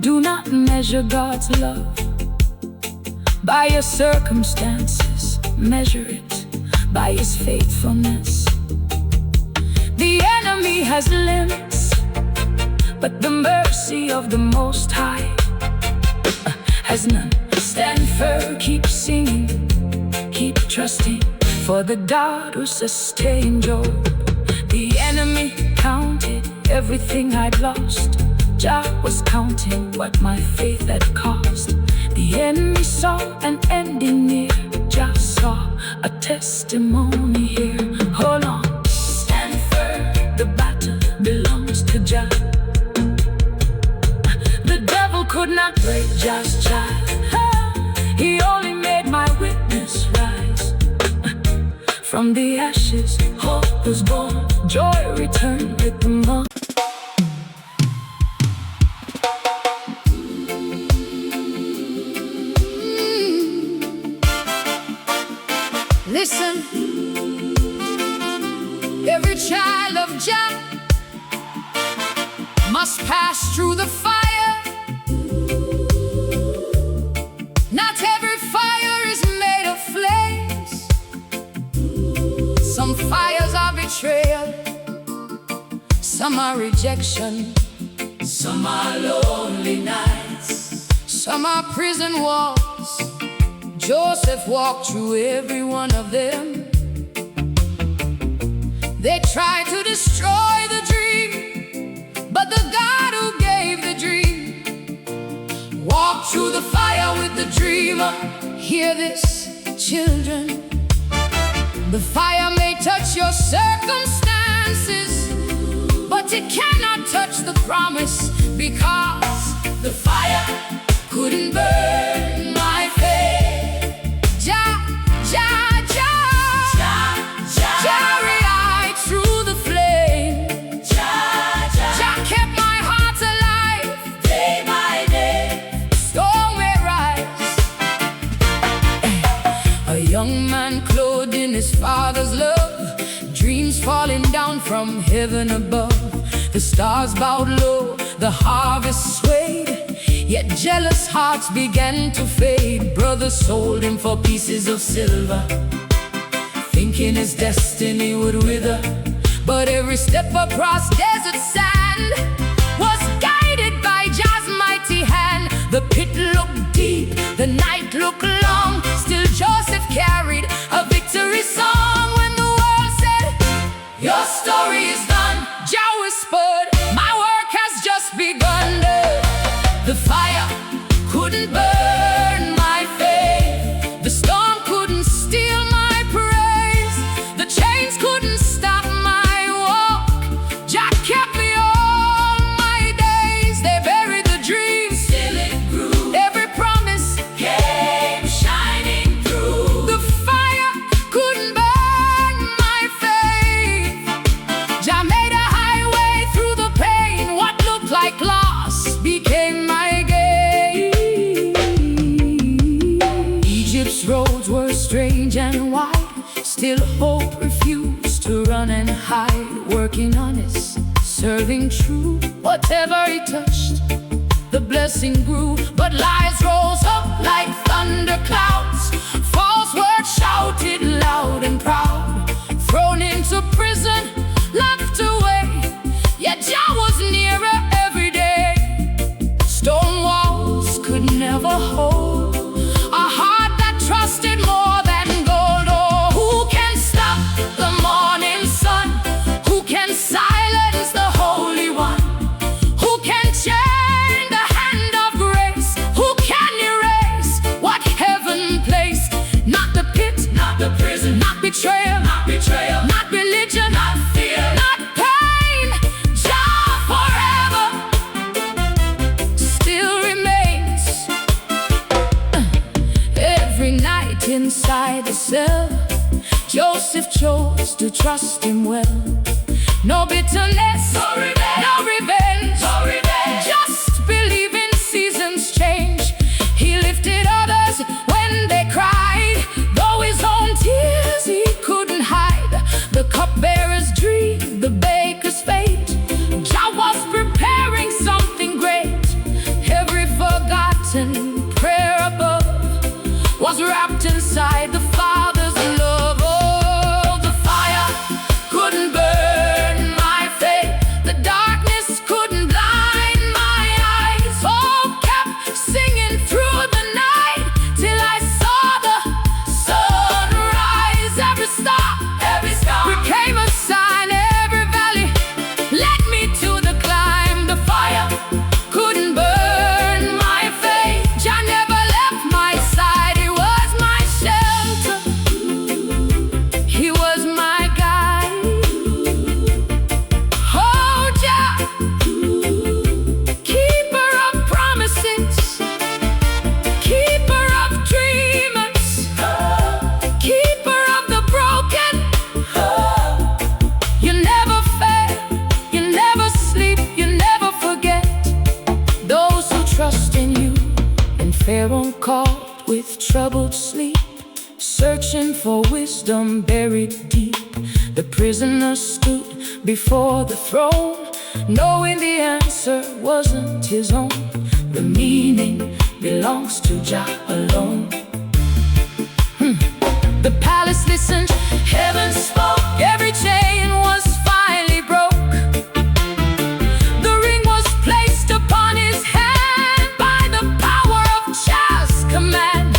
do not measure God's love by your circumstances. Measure it by His faithfulness. The enemy has limits, but the mercy of the Most High has none. Stand firm, keep singing, keep trusting, for the God who sustained Job. The enemy counted everything I'd lost. Jah was counting what my faith had cost. The enemy saw an ending near. Jah saw a testimony here. Hold on, stand firm, the battle belongs to Jah. The devil could not break Jah's child. He only made my witness rise. From the ashes, hope was born. Joy returned with the morning. Listen, every child of Jah must pass through the fire. Not every fire is made of flames. Some fires are betrayal, some are rejection, some are lonely nights, some are prison walls. Joseph walked through every one of them. They tried to destroy the dream, but the God who gave the dream walked through the fire with the dreamer. Hear this, children. The fire may touch your circumstances, but it cannot touch the promise, because the fire couldn't burn my faith. Carry I through the flame. Jah kept my heart alive day by day. Storm may rise. A young man clothed in his father's love, dreams falling down from heaven above. The stars bowed low, the harvest swayed, yet jealous hearts began to fade. Brothers sold him for pieces of silver, thinking his destiny would wither. But every step across desert sand was guided by Jah's mighty hand. The pit looked deep, the night looked long, still Joseph carried a victory song. When the world said, your story is done, Jah whispered, my work has just begun. The fire couldn't burn my faith, the storm couldn't steal my working honest, serving true. Whatever he touched, the blessing grew. But lies rose up like thunder clouds. False words shouted loud and proud. Thrown into prison, locked away, yet Jah was nearer every day. Stone walls could never hold a heart that trusted more than gold. Oh, who can stop the morning sun? Who can silence the Holy One? Who can change the hand of grace? Who can erase what heaven placed? Not the pit, not the prison, not betrayal, not religion, not fear, not pain. Jah forever still remains. Every night inside the cell, Joseph chose to trust him well. No bitterness, no revenge, just believing seasons change. He lifted others when they cried, though his own tears he couldn't hide. The cupbearer's dream, the baker's fate, Jah was preparing something great. Every forgotten prayer above was wrapped inside the Father's love. Oh, the fire couldn't burn my faith, the darkness couldn't blind my eyes. Hope kept singing through the night till I saw the sun rise. Every star became a sign, every valley led me to the climb. The fire couldn't burn my faith. Jah never left my side. He was my shelter, he was my guide. Oh, Jah, keeper of promises, keeper of dreamers, keeper of the broken. You never fail, you never sleep, you never forget those who trust in you. And Pharaoh called with troubled sleep, searching for wisdom buried deep. The prisoner stood before the throne, knowing the answer wasn't his own. The meaning belongs to Jah alone. The palace listened, heaven spoke, every chain was finally broke. The ring was placed upon his hand by the power of Jah's command.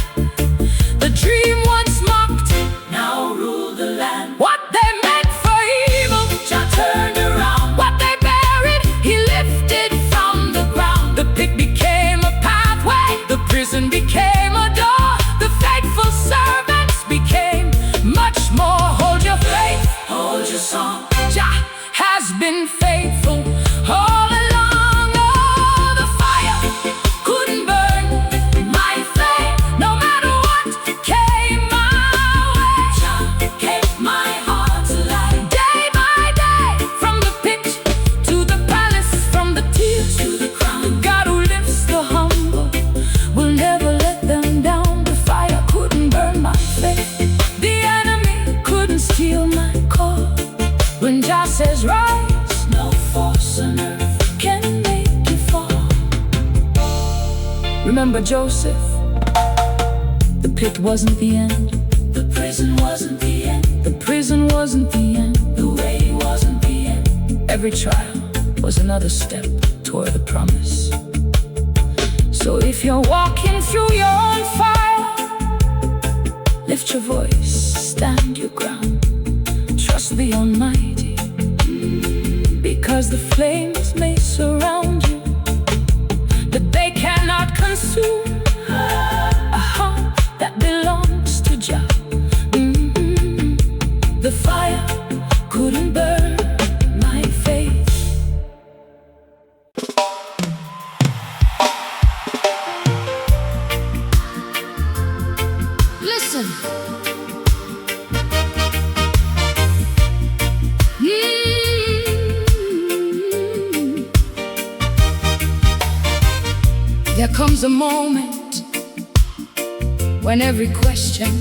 The dream once mocked, now rule the land. What they meant for evil, Jah turned around. What they buried, he lifted from the ground. The pit became a pathway, the prison became a door. The faithful servants became much more. Hold your faith, hold your song. Jah has been faithful all along. Oh, the fire couldn't burn my faith, no matter what came my way. Jah kept my heart alive. Day by day, from the pit to the palace, from the tears to the crown. The God who lifts the humble will never let them down. The fire couldn't burn my faith, the enemy couldn't steal my call. When Jah says rise, no force on earth can make you fall. Remember Joseph, the pit wasn't the end, the prison wasn't the end, the prison wasn't the end, the way wasn't the end. Every trial was another step toward the promise. So if you're walking through your own fire, lift your voice, stand your ground. Trust the Almighty, because the flames may surround you, but they cannot consume a heart that belongs to Jah. The fire couldn't burn my faith. Listen. There comes a moment when every question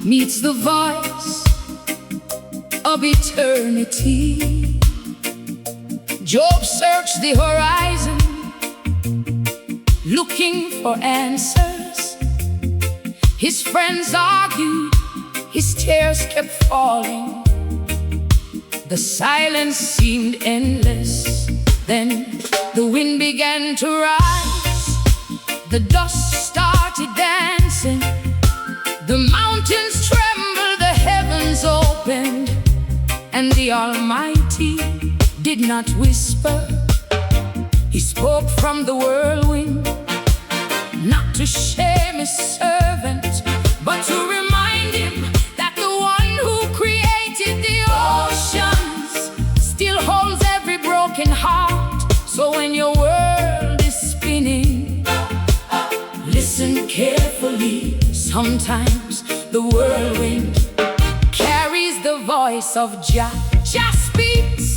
meets the voice of eternity. Job searched the horizon, looking for answers. His friends argued, his tears kept falling. The silence seemed endless. Then the wind began to rise, the dust started dancing, the mountains trembled, the heavens opened, and the Almighty did not whisper. He spoke from the whirlwind, not to shame his servant, but to remind him that the one who created the oceans still holds every broken heart. So when your world is spinning, listen carefully. Sometimes the whirlwind carries the voice of Jah. Jah speaks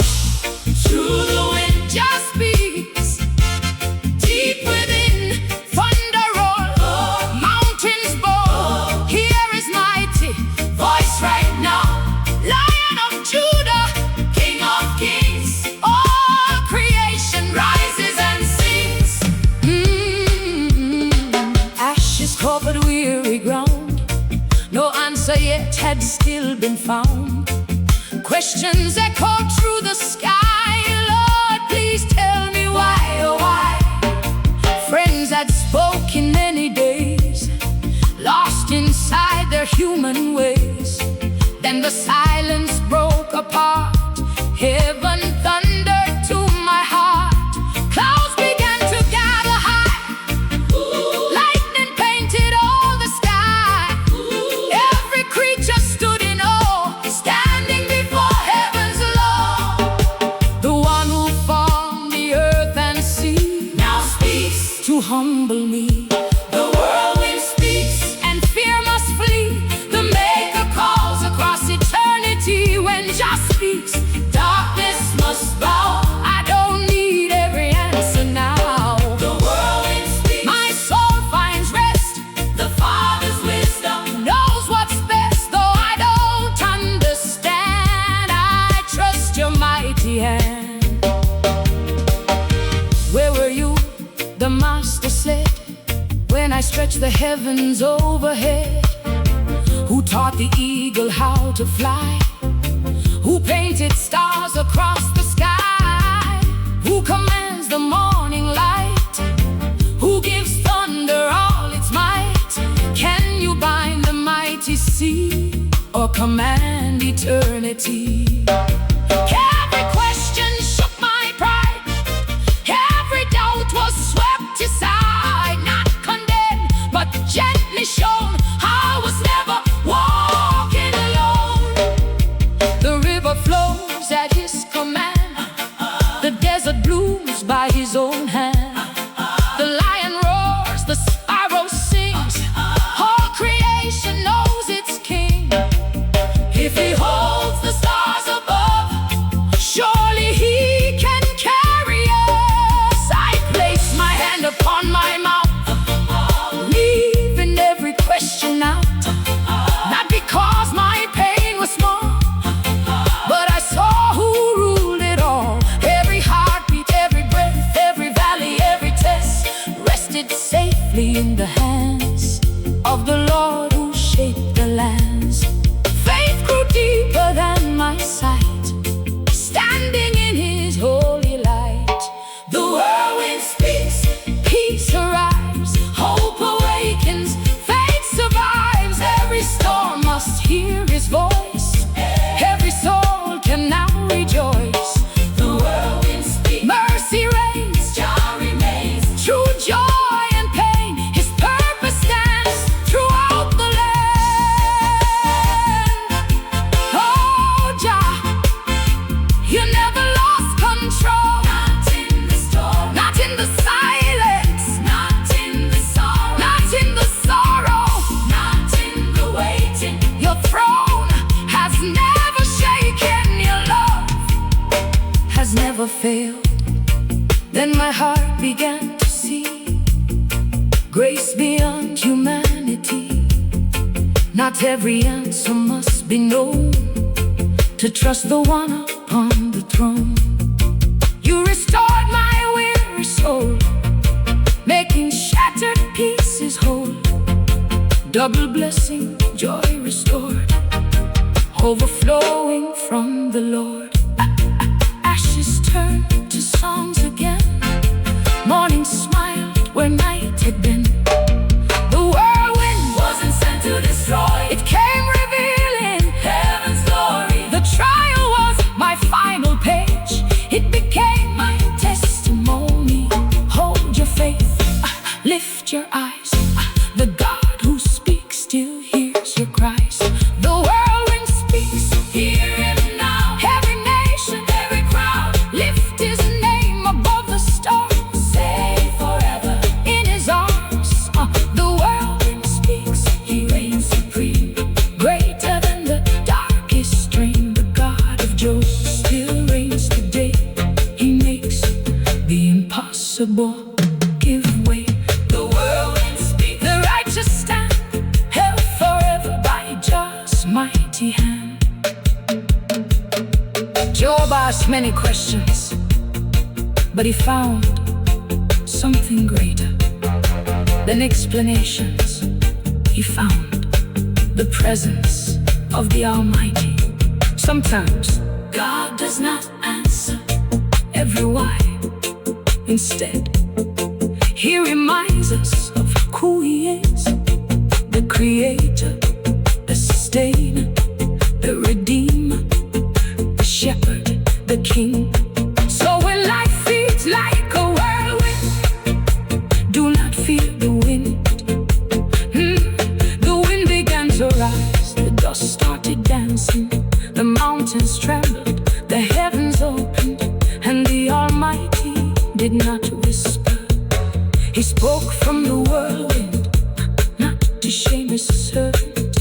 through the wind. Jah speaks deep within. Thunder roll, mountains bow. Hear his mighty voice right now. Lion of Judah, King of kings. All creation rises and sings. Ashes covered weary ground. No answer yet had still been found. Questions echoed through the sky. Lord, please tell me why, oh why? Friends had spoken many days, lost inside their human ways. Then the silence broke apart. Heaven thundered to my heart. Clouds began to gather high. Lightning painted all the sky. Every creature stood in awe, standing before heaven's law. The one who formed the earth and sea now speaks to humble me. The whirlwind speaks and fear must flee. The Maker calls across eternity. When Jah speaks, darkness must bow. I don't need every answer now. The whirlwind speaks, my soul finds rest. The Father's wisdom knows what's best. Though I don't understand, I trust your mighty hand. Where were you, the Master said, when I stretched the heavens overhead? Who taught the eagle how to fly? Who painted stars across the sky? Who commands the morning light? Who gives thunder all its might? Can you bind the mighty sea or command eternity? Every question shook my pride. Every doubt was swept aside. Not condemned, but gently shown. I was never walking alone. The river flows at his command. The desert blooms by his own hand. The lion roars, the sparrow sings. All creation knows its king. If he holds the stars above, surely he can carry us. I place my hand upon my mouth, leaving every question out. Not because my pain was small, but I saw who ruled it all. Every heartbeat, every breath, every valley, every test rested safely in the hands of the Lord who shaped the lands. Faith grew deeper than my sight, standing in his holy light. The whirlwind speaks, peace arrives, hope awakens, faith survives. Every storm must hear his voice. Every soul can now rejoice. The whirlwind speaks, mercy reigns, Jah remains. True joy and pain, his purpose stands throughout the land. Oh Jah, you never lost control. Not in the storm, not in the silence, not in the sorrow, not in the sorrow, not in the waiting. Your throne has never shaken. Your love has never failed. Then my heart began to see grace beyond humanity. Not every answer must be known. to trust the one upon the throne. You restored my weary soul, making shattered pieces whole. Double blessing, joy restored, overflowing from the Lord. Ashes turned to songs again. Morning smiled where night had been. The whirlwind wasn't sent to destroy, it came revealing heaven's glory. The trial was my final page, it became my testimony. Hold your faith, lift your eyes. The God who speaks still hears your cries. The whirlwind speaks, hear him now. Every nation, every crowd, lift his name above the stars. Say forever in his arms. The whirlwind speaks, he reigns supreme, greater than the darkest dream. The God of Job still reigns today. He makes the impossible give way. The whirlwind speaks, the righteous stand, held forever by Jah's mighty hand. Job asked many questions, but he found something greater than explanations. He found the presence of the Almighty. Sometimes God does not answer every why. Instead, he reminds us of who he is: the creator, the sustainer, the redeemer, the shepherd, the king. So when life feels like a whirlwind, do not fear the wind. The wind began to rise, the dust started dancing, the mountains trembled, the heavens opened, and the Almighty did not whisper. He spoke from the whirlwind, not to shame his servant,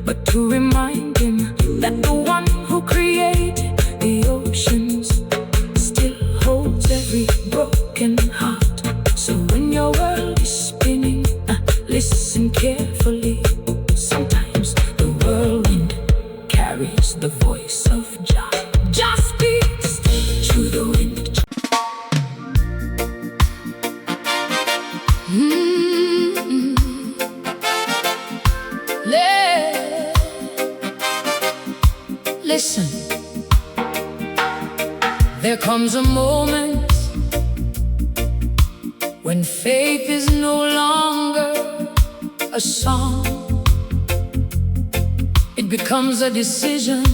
but to remind him that the one who created the oceans still holds every broken heart. So when your world is spinning, listen carefully. Sometimes the whirlwind carries the voice of Jah. Jah speaks through the wind. Listen, there comes a moment when faith is no longer a song. It becomes a decision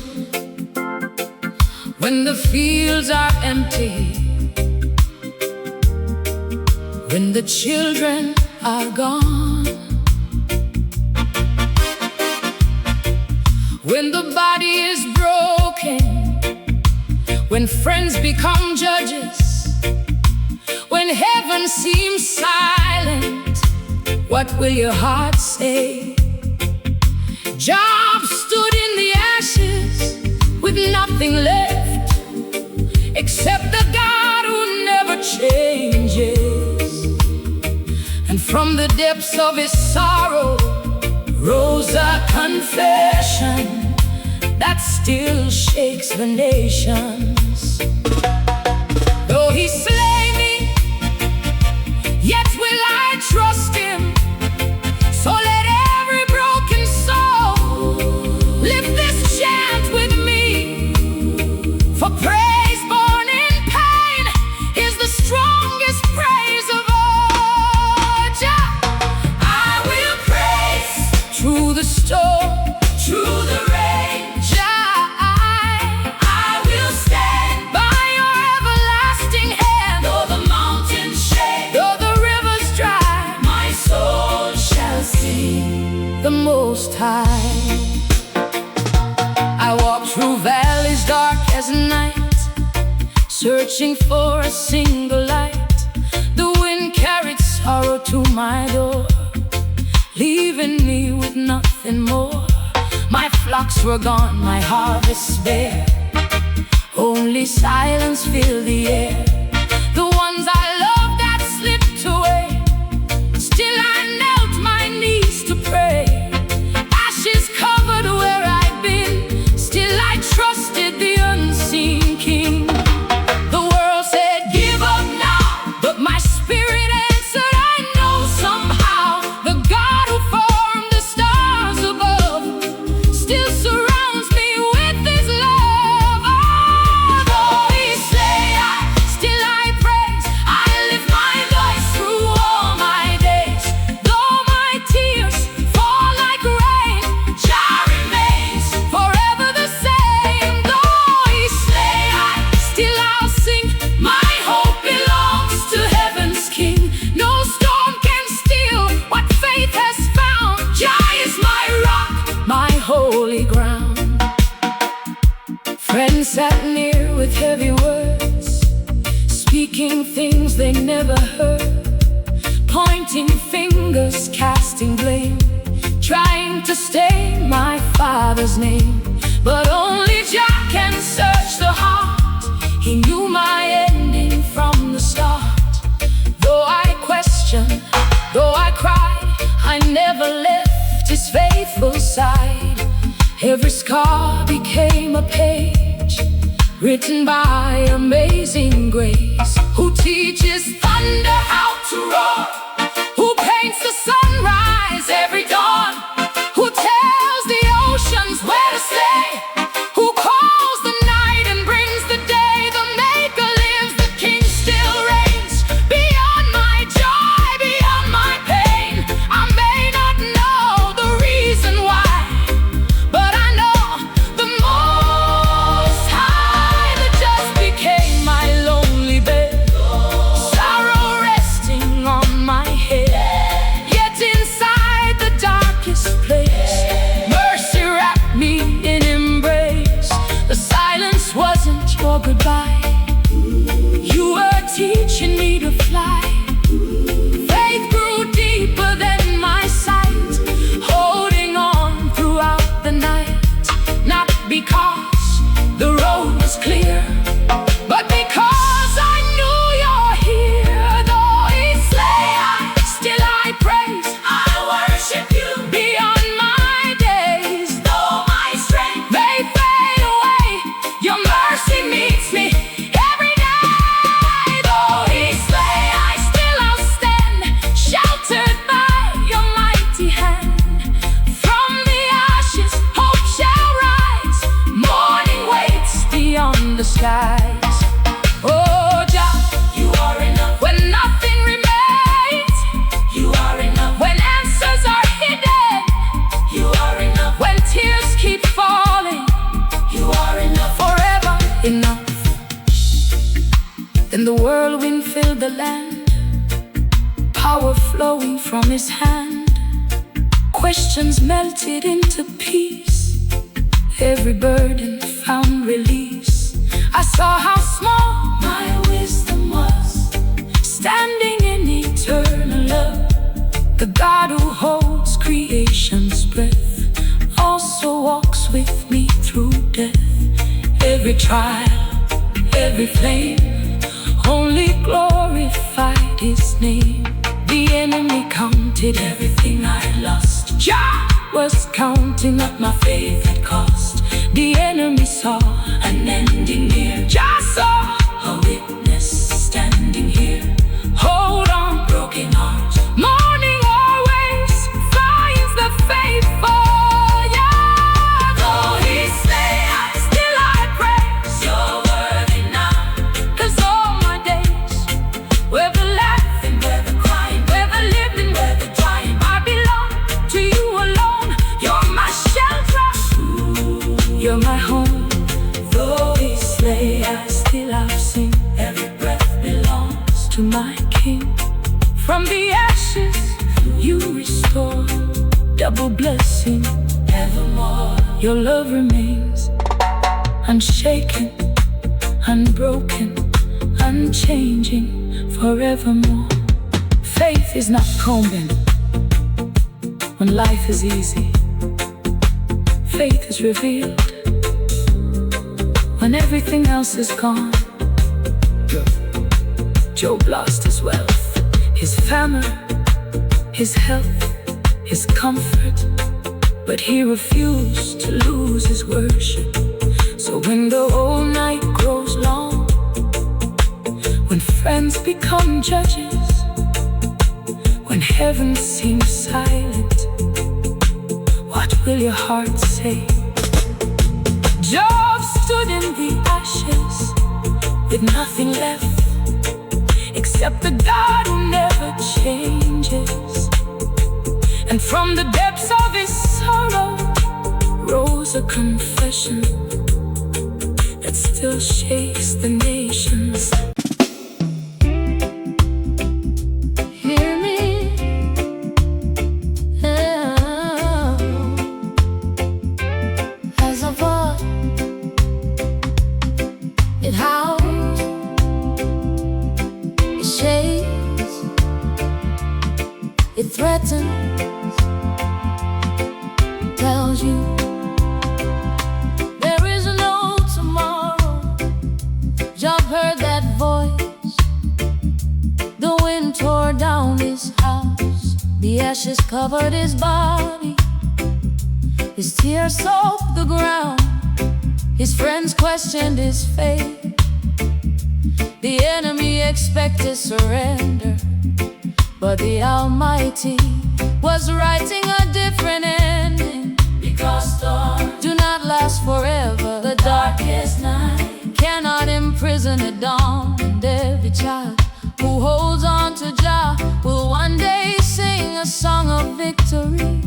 when the fields are empty, when the children are gone, when the body is broken, when friends become judges, when heaven seems silent. What will your heart say? Job stood in the ashes with nothing left except the God who never changes. And from the depths of his sorrow rose a confession that still shakes the nations. Though he slay me, yet will I trust him. So let every broken soul lift this chant with me. For praise born in pain is the strongest praise of all. Jah, I will praise through the storm, through the rain. Jah, I will stand by your everlasting hand. Though the mountains shake, though the rivers dry, my soul shall sing the Most High. I walk through valleys dark as night, searching for a single light. The wind carried sorrow to my door, leaving me with nothing more. My flocks were gone, my harvest bare, only silence filled the air. The ones I loved had slipped away, still I knelt my knees to pray. Ashes covered where I'd been, still I trusted speaking things they never heard, pointing fingers, casting blame, trying to stain my father's name. But only Jah can search the heart. He knew my ending from the start. Though I questioned, though I cried, I never left his faithful side. Every scar became a page written by amazing grace, who teaches thunder how to roar, who paints the sunrise every dawn, who tells the oceans where to stay, who calls the night and brings the day. The Maker lives, the King still reigns. Beyond my joy, beyond my pain, I may not know the reason why, but I know the Most High, that just became my lonely bed, sorrow resting on my head. Yet inside the darkest place, mercy wrapped me in embrace. The silence wasn't your goodbye, you were teaching me to fly. Faith grew deeper than my sight, holding on throughout the night. Not because the road was clear, but because I knew you're here. Though he slay, still I praise, I worship you. Beyond my days, though my strength may fade away, your mercy meets me every day. Though he slay, I still I'll stand, sheltered by your mighty hand. From the ashes, hope shall rise. Morning waits beyond the skies. Oh, Jah, you are enough. When nothing remains, you are enough. When answers are hidden, you are enough. When tears keep falling, you are enough. Forever enough. Then the whirlwind filled the land, power flowing from his hand. Questions melted into peace, every burden found release. I saw how small my wisdom was, standing in eternal love. The God who holds creation's breath also walks with me through death. Every trial, every flame, only glorified his name. The enemy counted everything I lost, Jah was counting up my faith at cost. The enemy saw an ending near, Jah saw a witness standing here. Hold on, broken heart, mourning always finds the faithful. Yeah, though he slay, still I praise. You're worthy now, 'cause all my days, whether laughing, whether crying, whether living, whether dying, I belong to you alone. You're my shelter, you're my home. Though he slay, I still I'll sing. Every breath belongs to my King. From the ashes you restore, double blessing evermore. Your love remains unshaken, unbroken, unchanging, forevermore. Faith is not combing when life is easy. Faith is revealed when everything else is gone. Job lost his wealth, his family, his health, his comfort, but he refused to lose his worship. So when the whole night grows long, when friends become judges, when heaven seems silent, what will your heart say? Job stood in the ashes with nothing left except the God who never changes. And from the depths of his sorrow rose a confession that still shakes the nations. Hear me, as a voice, it howls it threatens, tells you there is no tomorrow. Job heard that voice. The wind tore down his house, the ashes covered his body, his tears soaked the ground. His friends questioned his fate. The enemy expected surrender, but the Almighty was writing a different ending. Because storms do not last forever, the darkest night cannot imprison a dawn. And every child who holds on to Jah will one day sing a song of victory.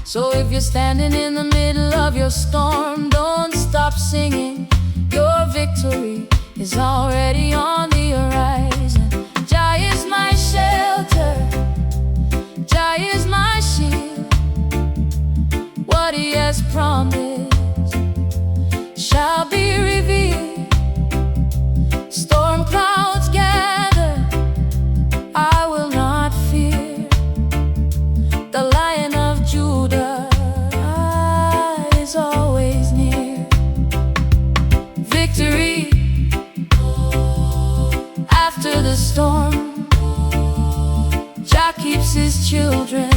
So if you're standing in the middle of your storm, don't stop singing. Your victory is already on the horizon. Jah is my shelter, Jah is my shield. What He has promised shall be revealed. Storm clouds gather, I will not fear. The Lion of Judah is always near. Victory after the storm, Jah keeps His children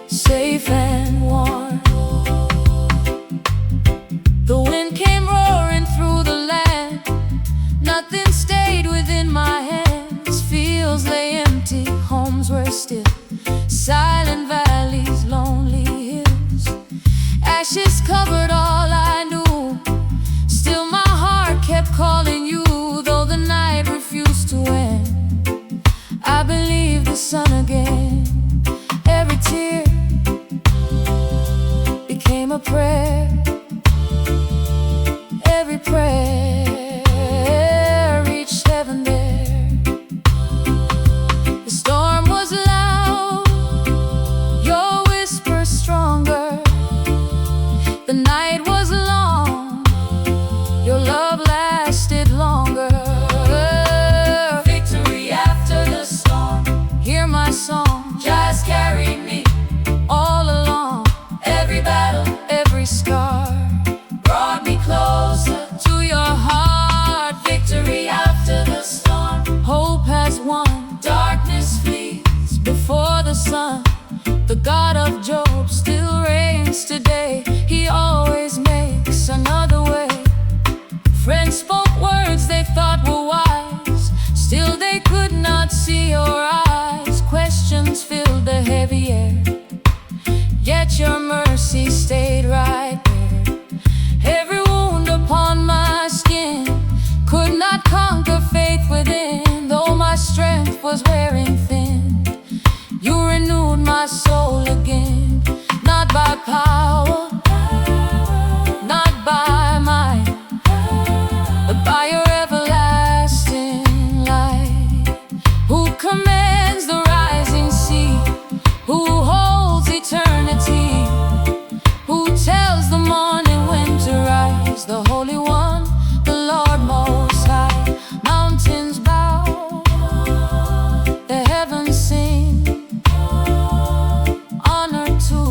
safe and warm. The wind came roaring through the land, nothing stayed within my hands. Fields lay empty, homes were still, silent valleys, lonely hills. Ashes covered all I knew, still my heart kept calling you. Though the night refused to end, I believe the sun again. Every tear became a prayer, every prayer reached heaven there. The storm was loud, your whisper stronger. The night was long, your love lasted longer. Victory after the storm, hear my song. Just carry me all along. Every battle, every scar brought me closer to your heart. Victory after the storm, hope has won. Darkness flees before the sun. The God of Job still reigns today. He always makes another way. Friends spoke words they thought were wise, still they could not see your eyes. Questions filled the heavy air, yet your mercy stayed right there. Every wound upon my skin could not conquer faith within. Though my strength was wearing thin, you renewed my soul again. Not by power, not by might, but by your everlasting light. Who commands the rising sea, who holds eternity, who tells the morning when to rise. The Holy One, the Lord Most High. Mountains bow, the heavens sing, honor to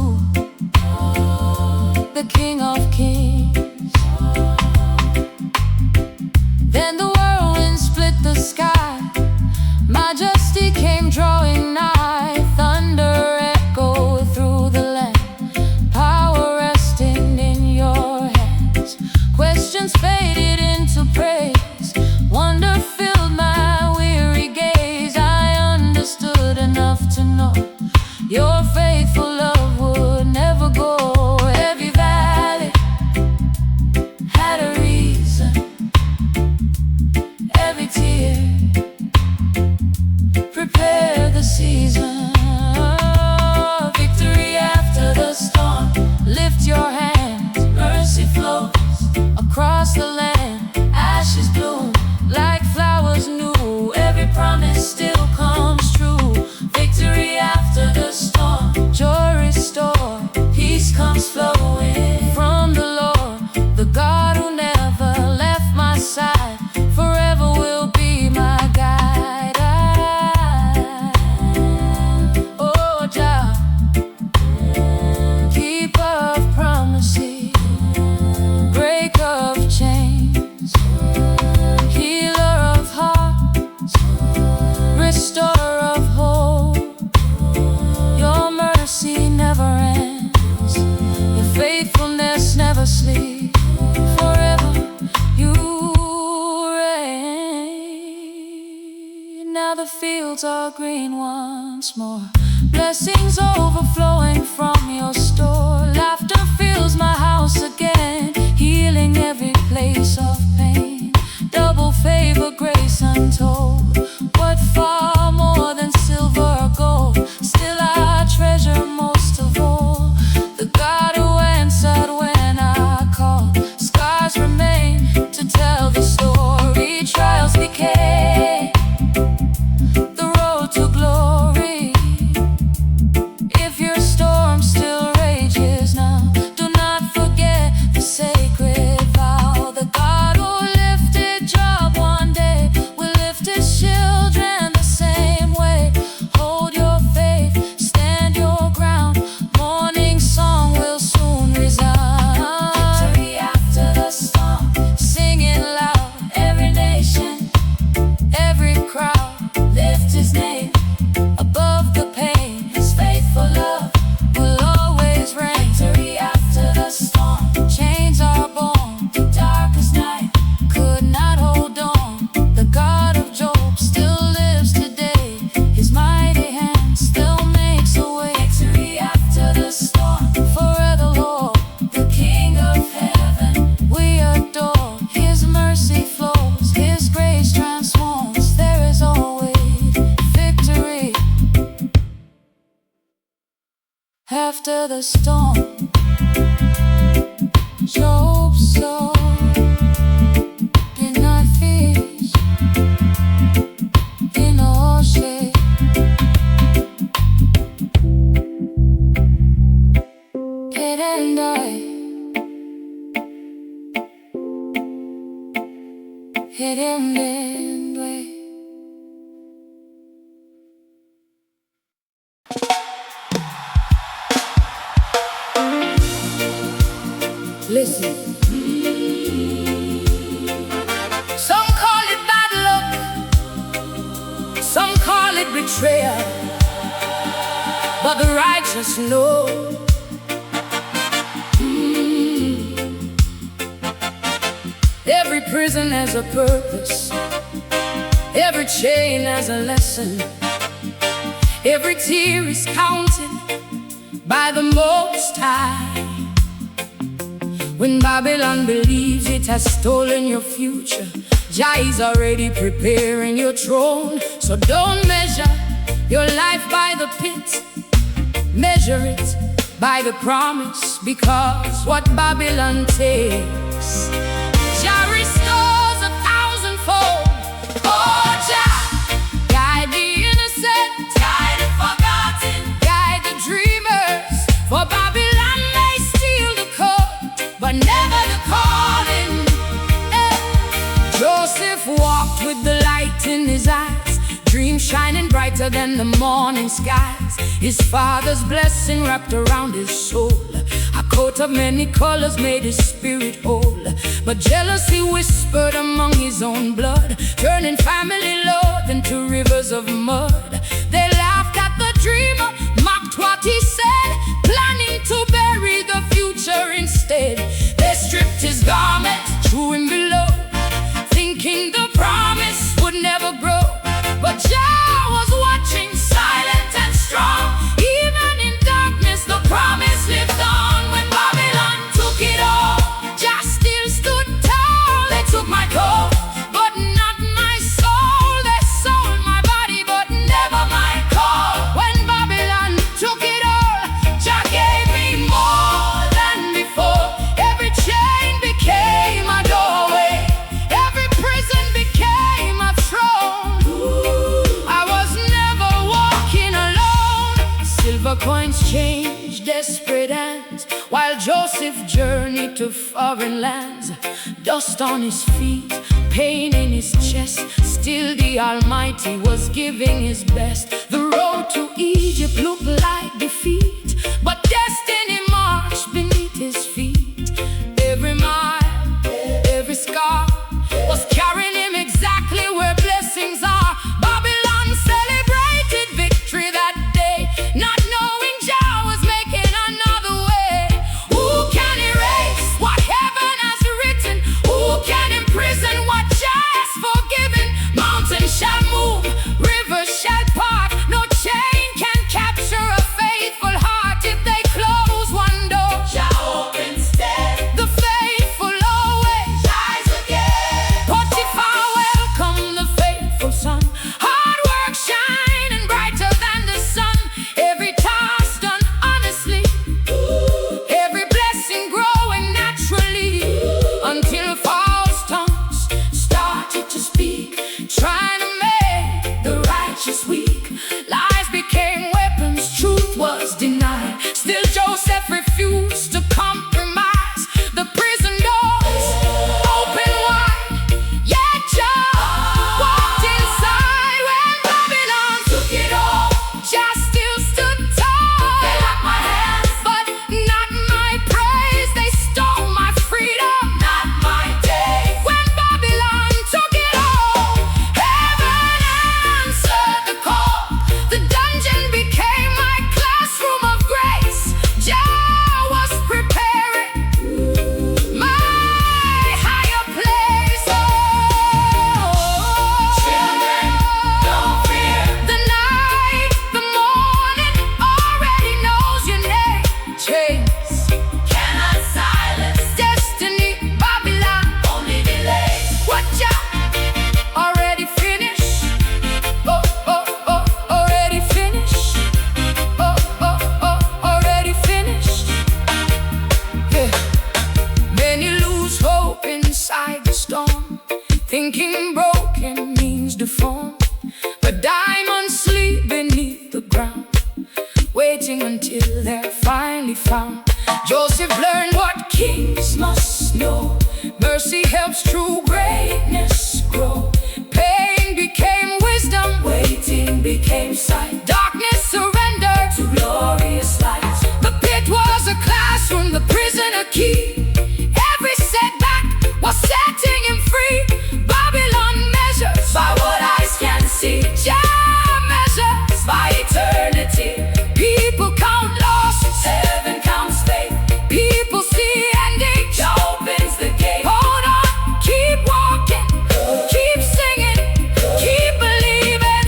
the fields are green once more. Blessings overflowing from your store. Laughter fills my house again, healing every place of pain. Double favor, grace untold. What far more than silver or gold. Still I treasure most of all the God who answered when I called. Scars remain to tell the story. Trials decay, the road to glory. If your storm still rages now, do not forget the sacred vow. The God who lifted Job one day will lift his children the same way. Hold your faith, stand your ground. Morning song will soon resound. Victory after the storm, singing loud. Every nation, every crowd, lift his name above the pain. His faithful love will always reign. Victory after the storm, chains are born. The darkest night could not hold on. The God of Job still lives today. His mighty hand still makes a way. Victory after the storm, forever Lord, the King of heaven we adore. His mercy flows, His grace transforms. There is always victory after the storm. Job's soul did not fish in the ocean. Didn't die. It didn't wait. Listen. Some call it bad luck, some call it betrayal, but the righteous know. Every prison has a purpose, every chain has a lesson, every tear is counted by the Most High. When Babylon believes it has stolen your future, Jah is already preparing your throne. So don't measure your life by the pit, measure it by the promise, because what Babylon takes, Jah restores 1,000-fold. Oh Jah, guide the innocent, guide the forgotten, guide the dreamers. For Babylon may steal the coat, but never the calling. Joseph walked with the light in his eyes, dreams shining brighter than the morning skies. His father's blessing wrapped around his soul, a coat of many colors made his spirit whole. But jealousy whispered among his own blood, turning family love into rivers of mud. They laughed at the dreamer, mocked what he said, planning to bury the future instead. They stripped his garment, threw him below, thinking the promise would never grow. But Jah was watching, silent and strong. Even in darkness the promise lived on. When Babylon took it all, Jah still stood tall. They took my coat, but not my soul. They sold my body, but never my call. When Babylon took it all, Jah gave me more than before. Every chain became a doorway, every prison became a throne. I was never walking alone. Silver coins changed desperate hands, while Joseph journeyed to foreign lands. Dust on his feet, pain in his chest, still the Almighty was giving his best. The road to Egypt looked like defeat, but destiny marched beneath his feet. Every mile, every scar was carrying him exactly where blessings are. Babylon celebrated victory that day, not knowing Jah was making another way. Who can erase what heaven has written? Who can imprison what Jah has forgiven? Mountains shall move, rivers name broken means deformed. The diamonds sleep beneath the ground, waiting until they're finally found. Joseph learned what kings must know. Mercy helps true greatness grow. Pain became wisdom, waiting became sight. Darkness surrendered to glorious light. The pit was a classroom, the prison a key. Every setback was setting him free. Babylon measures by what eyes can see. Jah measures by eternity. People count losses, heaven counts faith. People see ending, Jah opens the gate. Hold on, keep walking, keep singing, keep believing.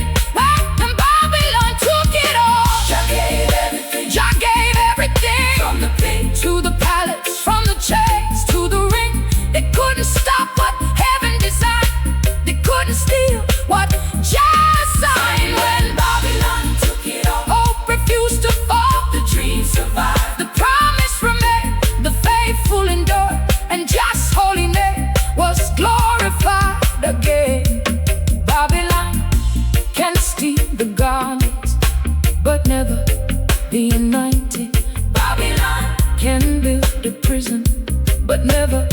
And Babylon took it all. Jah gave everything, Jah gave everything. From the pit to the palace, from the chains to the ring. They couldn't stop what heaven designed. They couldn't steal what Jah signed. When Babylon took it all, hope refused to fall. The dream survived, the promise remained, the faithful endured, and Jah's holy name was glorified again. Babylon can steal the garments, but never the anointing. Babylon can build a prison, but never